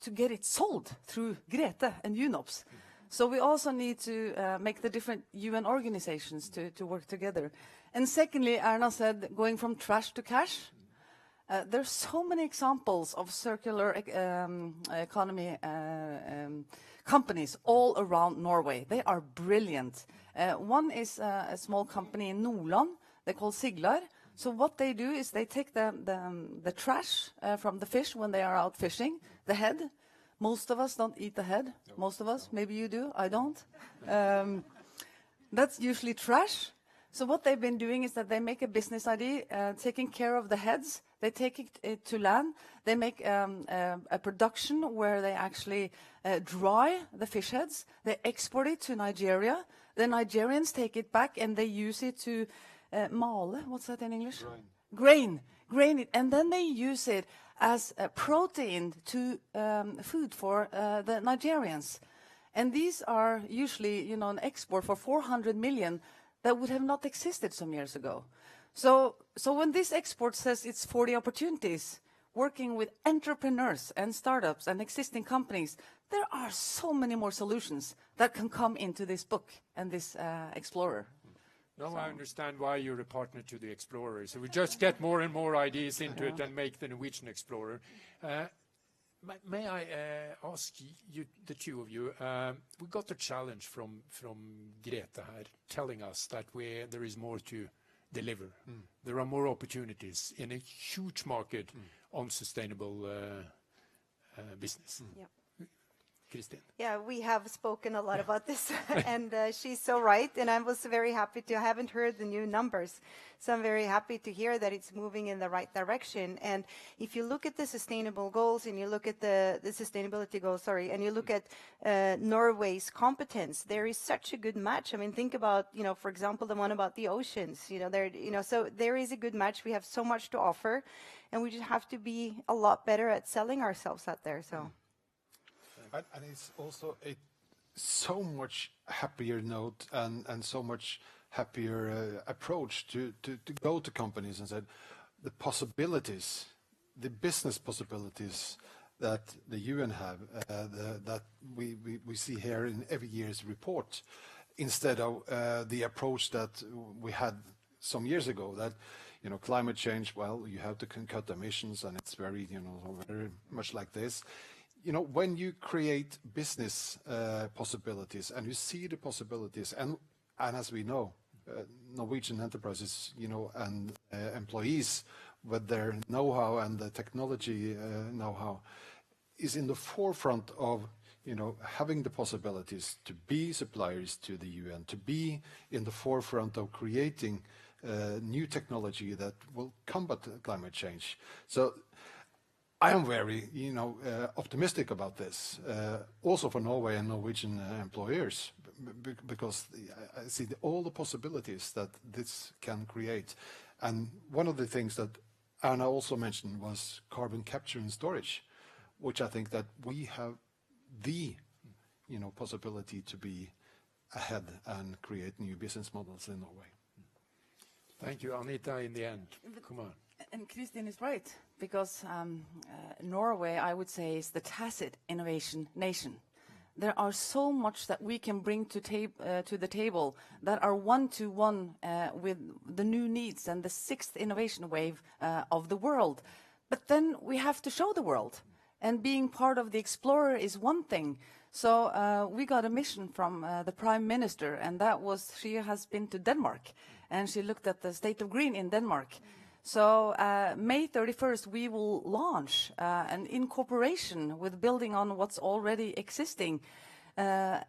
to get it sold through Grete and UNOPS. So we also need to make the different UN organizations to work together. And secondly, Erna said, going from trash to cash. There's so many examples of circular economy companies all around Norway. They are brilliant. One is a small company in Nordland. They call Siglar. So what they do is they take the trash from the fish when they are out fishing, the head. Most of us don't eat the head. Most of us, maybe you do, I don't. That's usually trash. So what they've been doing is that they make a business idea, taking care of the heads. They take it to land. They make a production where they actually dry the fish heads. They export it to Nigeria. The Nigerians take it back and they use it to male. What's that in English? Grain it, and then they use it as a protein to food for the Nigerians. And these are usually, an export for 400 million that would have not existed some years ago. So when this export says it's 40 opportunities, working with entrepreneurs and startups and existing companies, there are so many more solutions that can come into this book and this Explorer. Now I understand why you're a partner to the Explorer. So we just get more and more ideas into it and make the Norwegian Explorer. May I ask you, the two of you, we got a challenge from Grete here, telling us that there is more to deliver. There are more opportunities in a huge market on sustainable business. Yeah. Kristin. Yeah, we have spoken a lot about this, and she's so right. And I was very happy I haven't heard the new numbers, so I'm very happy to hear that it's moving in the right direction. And if you look at the sustainable goals, and you look at the sustainability goals, and you look at Norway's competence, there is such a good match. I mean, think about, for example, the one about the oceans. So there is a good match. We have so much to offer, and we just have to be a lot better at selling ourselves out there. So. And it's also a so much happier note and so much happier approach to go to companies and say the possibilities, the business possibilities that the UN have, that we see here in every year's report, instead of the approach that we had some years ago, that climate change, well, you have to cut emissions, and it's very very much like this. When you create business possibilities and you see the possibilities, and And as we know, Norwegian enterprises, and employees with their know-how and the technology know-how is in the forefront of having the possibilities to be suppliers to the UN, to be in the forefront of creating new technology that will combat climate change. So I am very, optimistic about this, also for Norway and Norwegian employers, because I see all the possibilities that this can create. And one of the things that Erna also mentioned was carbon capture and storage, which I think that we have the, possibility to be ahead and create new business models in Norway. Thank you, Anita. In the end, come on. And Christian is right, because Norway, I would say, is the tacit innovation nation. There are so much that we can bring to the table that are one-to-one with the new needs and the sixth innovation wave of the world. But then we have to show the world. And being part of the Explorer is one thing. So we got a mission from the Prime Minister, and that was she has been to Denmark, and she looked at the state of green in Denmark. So May 31st, we will launch, and in cooperation with building on what's already existing, a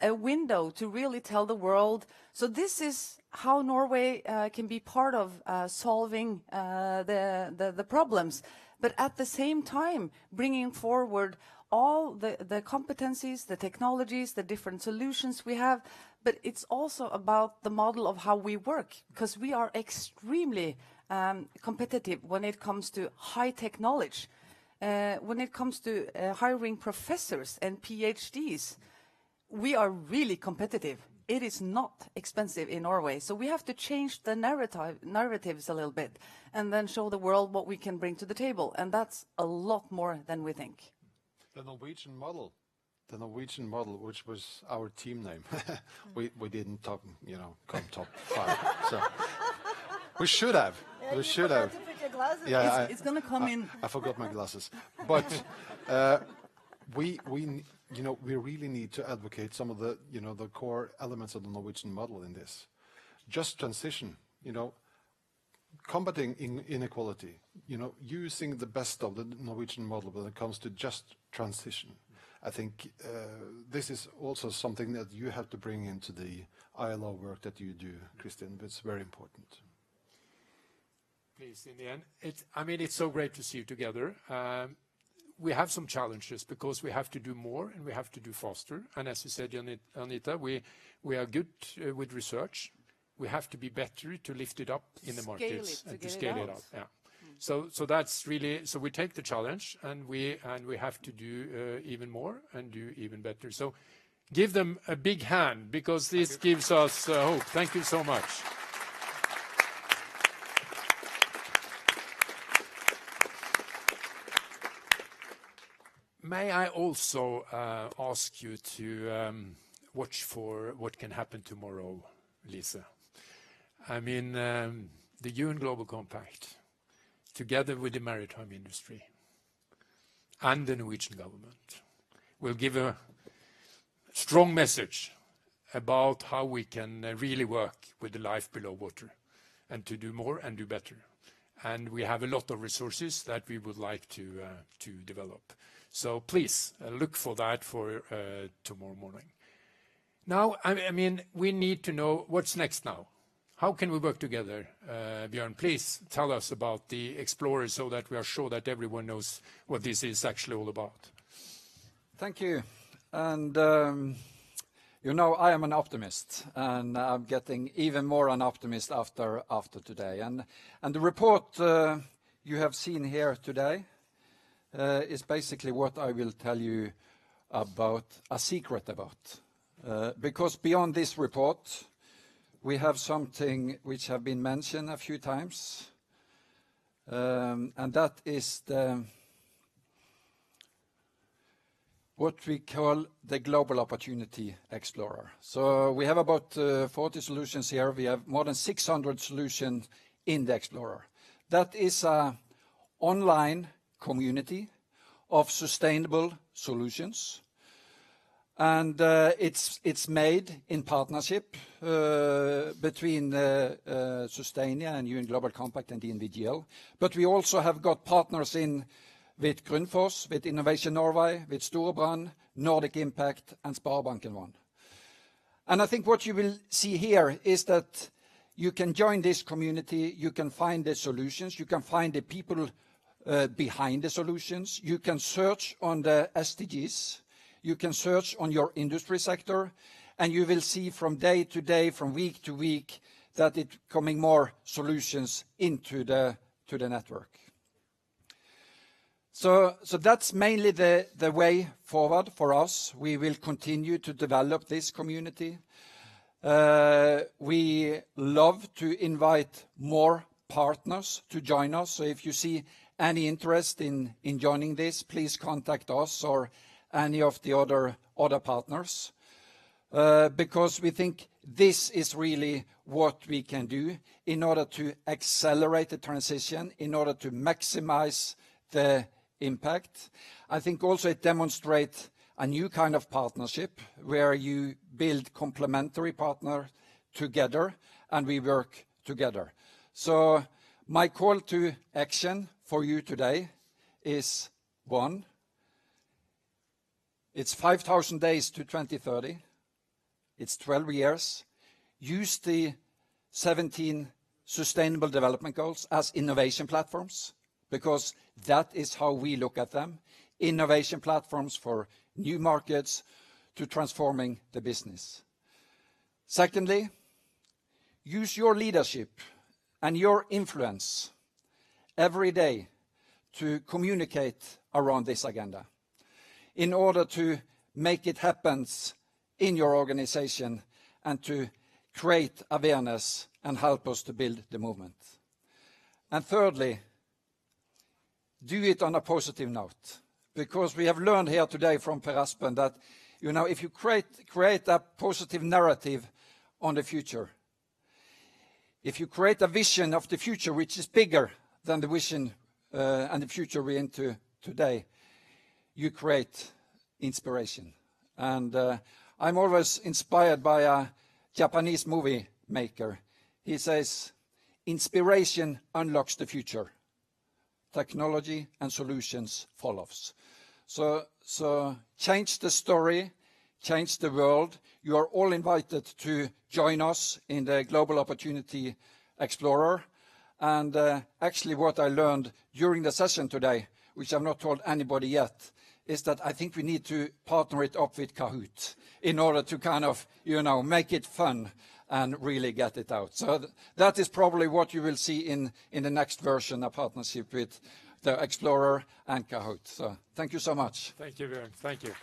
window to really tell the world. So this is how Norway can be part of solving the problems, but at the same time bringing forward all the competencies, the technologies, the different solutions we have. But it's also about the model of how we work, because we are extremely competitive when it comes to high-tech knowledge. When it comes to hiring professors and PhDs, we are really competitive. It is not expensive in Norway. So we have to change the narratives a little bit and then show the world what we can bring to the table. And that's a lot more than we think. The Norwegian model, which was our team name, we didn't come top 5. So we should have. Yeah, we should have. Yeah, it's going to come in. I forgot my glasses. But we really need to advocate some of the the core elements of the Norwegian model in this. Just transition, combating inequality, using the best of the Norwegian model when it comes to just transition. I think this is also something that you have to bring into the ILO work that you do, Christian. It's very important. Please, in the end, it's so great to see you together. We have some challenges because we have to do more and we have to do faster. And as you said, Anita, we are good with research. We have to be better to lift it up in the markets and to scale it up. Yeah. So that's really, so we take the challenge and we have to do even more and do even better. So give them a big hand, because this gives us hope. Thank you so much. May I also ask you to watch for what can happen tomorrow, Lisa? The UN Global Compact, together with the maritime industry and the Norwegian government, will give a strong message about how we can really work with the life below water and to do more and do better. And we have a lot of resources that we would like to develop. So please look for that for tomorrow morning. Now, we need to know what's next now. How can we work together? Björn, please tell us about the Explorer so that we are sure that everyone knows what this is actually all about. Thank you. And, I am an optimist, and I'm getting even more an optimist after today. And the report you have seen here today is basically what I will tell you about, a secret about. Because beyond this report, we have something which have been mentioned a few times, and that is what we call the Global Opportunity Explorer. So we have about 40 solutions here. We have more than 600 solutions in the Explorer. That is an online community of sustainable solutions. and it's made in partnership between Sustainia and UN Global Compact and DNV GL. But we also have got partners in with Grundfos, with Innovation Norway, with Storebrand, Nordic Impact, and Sparebanken 1. And I think what you will see here is that you can join this community, you can find the solutions, you can find the people behind the solutions, you can search on the SDGs, you can search on your industry sector, and you will see from day to day, from week to week, that it's coming more solutions into the network. So that's mainly the way forward for us. We will continue to develop this community. We love to invite more partners to join us. So if you see any interest in joining this, please contact us or any of the other partners, because we think this is really what we can do in order to accelerate the transition, in order to maximize the impact. I think also it demonstrates a new kind of partnership where you build complementary partners together and we work together. So my call to action for you today is one. It's 5,000 days to 2030. It's 12 years. Use the 17 Sustainable Development Goals as innovation platforms, because that is how we look at them. Innovation platforms for new markets to transforming the business. Secondly, use your leadership and your influence every day to communicate around this agenda in order to make it happen in your organization and to create awareness and help us to build the movement. And thirdly, do it on a positive note, because we have learned here today from Per Espen that, if you create a positive narrative on the future, if you create a vision of the future which is bigger than the vision and the future we're into today, you create inspiration. And I'm always inspired by a Japanese movie maker. He says, inspiration unlocks the future. Technology and solutions follows. So change the story, change the world. You are all invited to join us in the Global Opportunity Explorer. And actually what I learned during the session today, which I've not told anybody yet, is that I think we need to partner it up with Kahoot in order to kind of, make it fun and really get it out. So that is probably what you will see in the next version, a partnership with the Explorer and Kahoot. So thank you so much. Thank you, Björn. Thank you.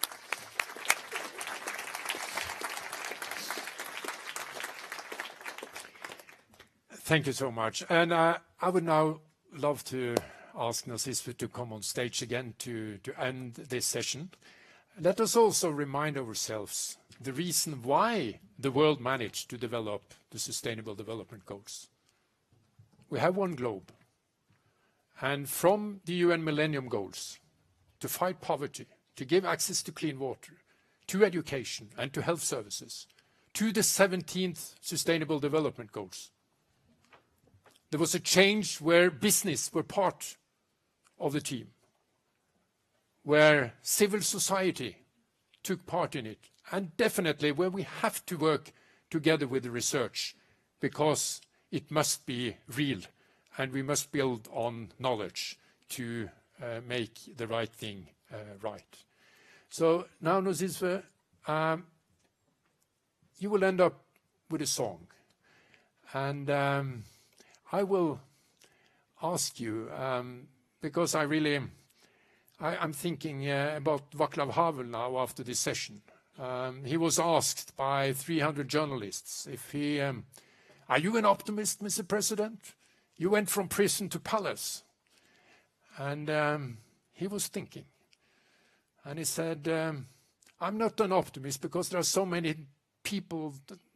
Thank you so much. And I would now love to ask Narcissus to come on stage again to end this session. Let us also remind ourselves the reason why the world managed to develop the Sustainable Development Goals. We have one globe. And from the UN Millennium Goals, to fight poverty, to give access to clean water, to education and to health services, to the 17th Sustainable Development Goals, there was a change where business were part of the team, where civil society took part in it, and definitely where we have to work together with the research, because it must be real and we must build on knowledge to make the right thing right. So now, Narcissus, you will end up with a song, and I will ask you, because I'm thinking about Václav Havel now after this session. He was asked by 300 journalists if he, are you an optimist, Mr. President? You went from prison to palace. And he was thinking. And he said, I'm not an optimist because there are so many people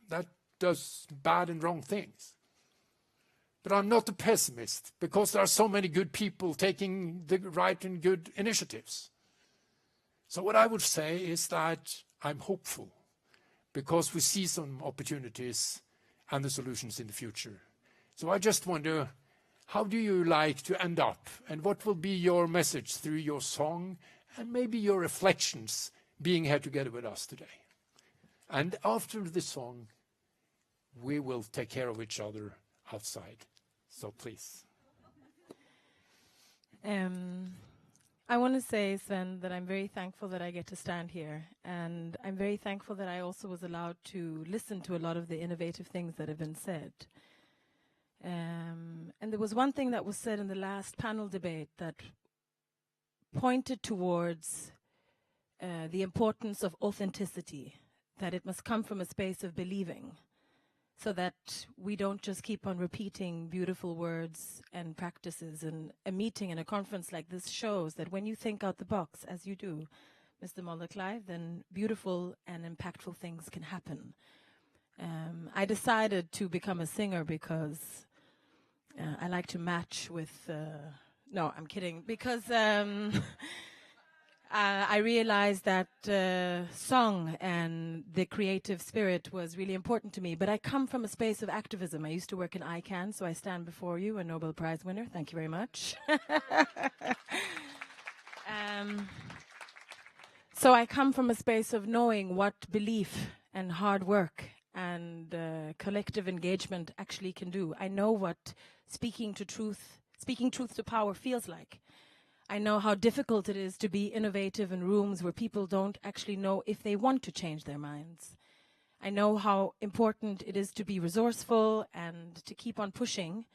that does bad and wrong things. But I'm not a pessimist because there are so many good people taking the right and good initiatives. So what I would say is that I'm hopeful because we see some opportunities and the solutions in the future. So I just wonder, how do you like to end up? And what will be your message through your song and maybe your reflections being here together with us today? And after the song, we will take care of each other outside. So please. I want to say, Sven, that I'm very thankful that I get to stand here. And I'm very thankful that I also was allowed to listen to a lot of the innovative things that have been said. And there was one thing that was said in the last panel debate that pointed towards the importance of authenticity, that it must come from a space of believing, so that we don't just keep on repeating beautiful words and practices. And a meeting and a conference like this shows that when you think out the box, as you do, Mr. Mulder-Clive, then beautiful and impactful things can happen. I decided to become a singer because I like to match with... no, I'm kidding. Because I realized that song and the creative spirit was really important to me. But I come from a space of activism. I used to work in ICANN, so I stand before you, a Nobel Prize winner. Thank you very much. So I come from a space of knowing what belief and hard work and collective engagement actually can do. I know what speaking truth to power feels like. I know how difficult it is to be innovative in rooms where people don't actually know if they want to change their minds. I know how important it is to be resourceful and to keep on pushing.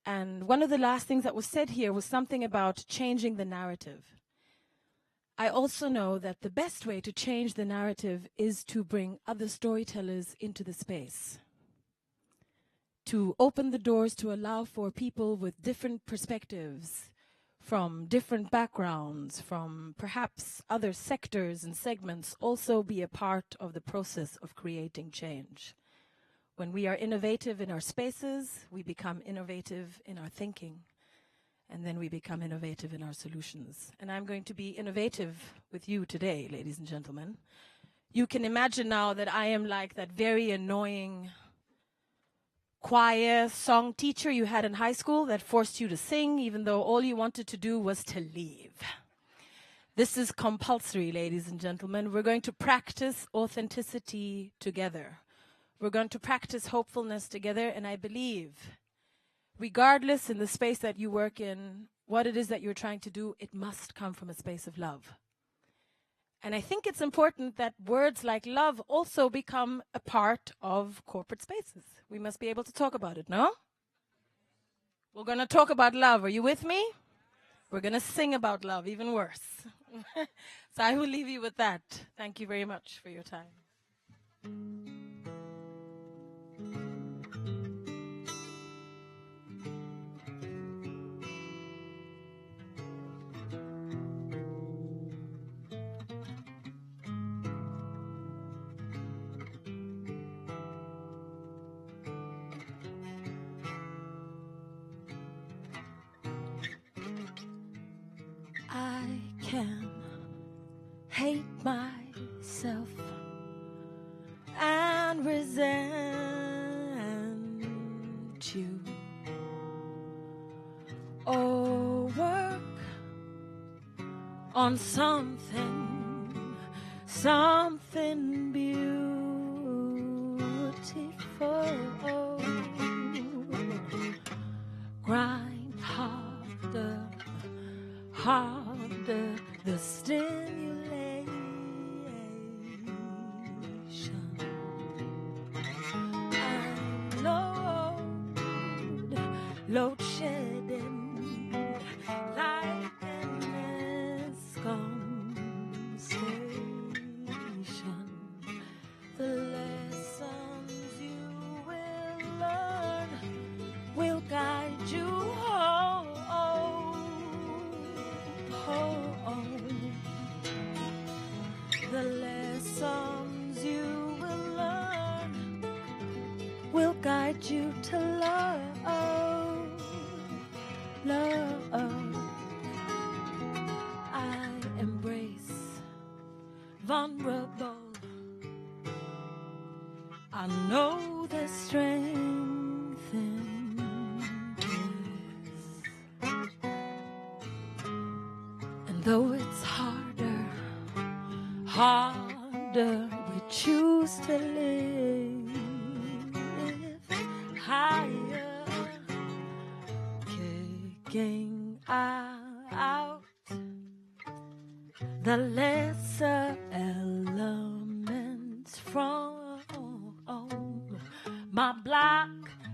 And one of the last things that was said here was something about changing the narrative. I also know that the best way to change the narrative is to bring other storytellers into the space, to open the doors to allow for people with different perspectives, from different backgrounds, from perhaps other sectors and segments, also be a part of the process of creating change. When we are innovative in our spaces, we become innovative in our thinking, and then we become innovative in our solutions. And I'm going to be innovative with you today, ladies and gentlemen. You can imagine now that I am like that very annoying choir song teacher you had in high school that forced you to sing even though all you wanted to do was to leave. This is compulsory, ladies and gentlemen. We're going to practice authenticity together. We're going to practice hopefulness together, and I believe, regardless in the space that you work in, what it is that you're trying to do, it must come from a space of love. And I think it's important that words like love also become a part of corporate spaces. We must be able to talk about it, no? We're going to talk about love. Are you with me? We're going to sing about love, even worse. So I will leave you with that. Thank you very much for your time. I can hate myself and resent you, or work on something beautiful. Grind harder, the stimulation, and load shedding like an ESCOM station. The lessons you will learn will guide you home. The lessons you will learn will guide you to love. I embrace vulnerable I know there's strength in this. And though it's harder, we choose to live higher, kicking out the lesser elements from my block,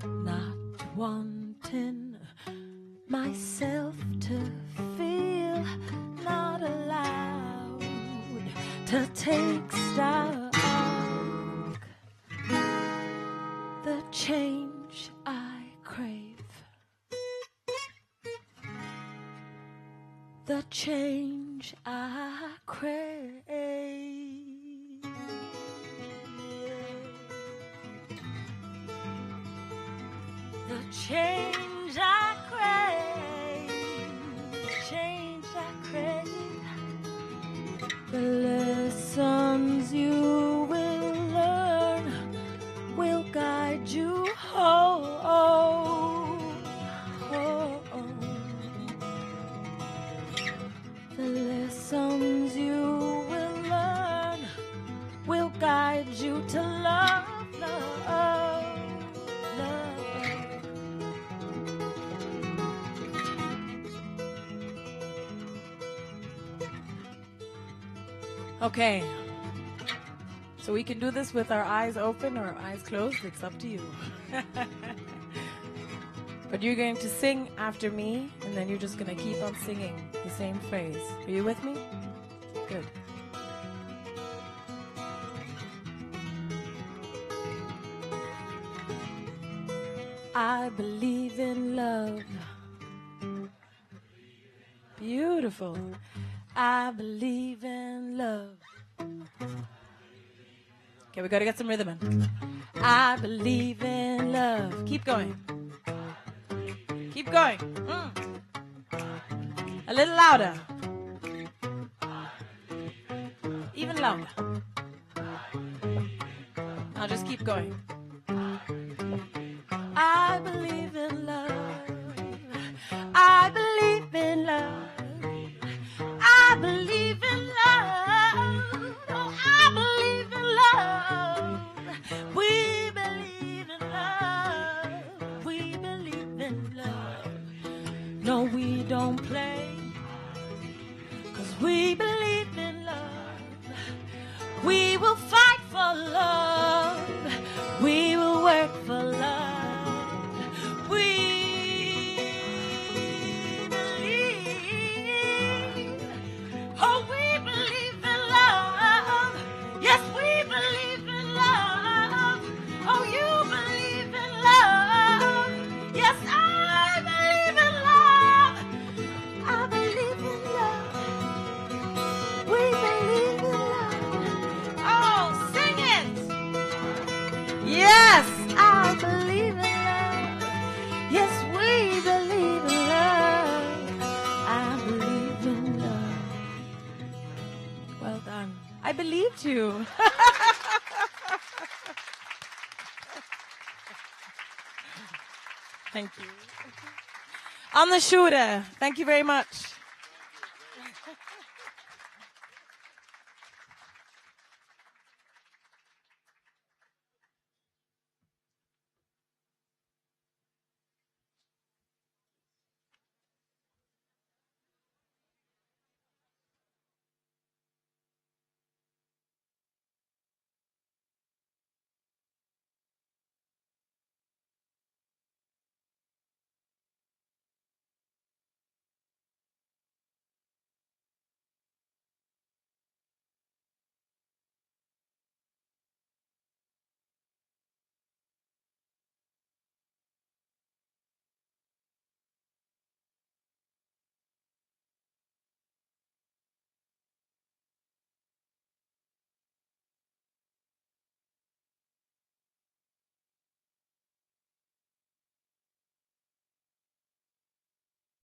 not wanting myself to feel not allowed to take stock. The change I crave, the change I crave. The change I crave, change I crave. The lessons you will learn will guide you home. The lessons you will learn will guide you to love, love, love. Okay. So we can do this with our eyes open or eyes closed. It's up to you. But you're going to sing after me, and then you're just going to keep on singing the same phrase. Are you with me? Good. I believe in love. Beautiful. I believe in love. Okay, we got to get some rhythm in. I believe in love. Keep going. Keep going. A little louder. Even louder. Now just keep going. I believe in love. I believe in love. I believe in love. Oh, I believe in love. We believe in love. We believe in love. No, we don't play, 'cause we believe in love. We will fight for love. We will work for love. Oh, we believe in love. Yes, we believe in love. Oh, you believe in love. Yes, I believe in love. I believe in love. We believe in love. Oh, sing it. Yes, I believe in love. Yes, we believe in love. I believe in love. Well done. I believed you. Thank you. On the Schule, thank you very much.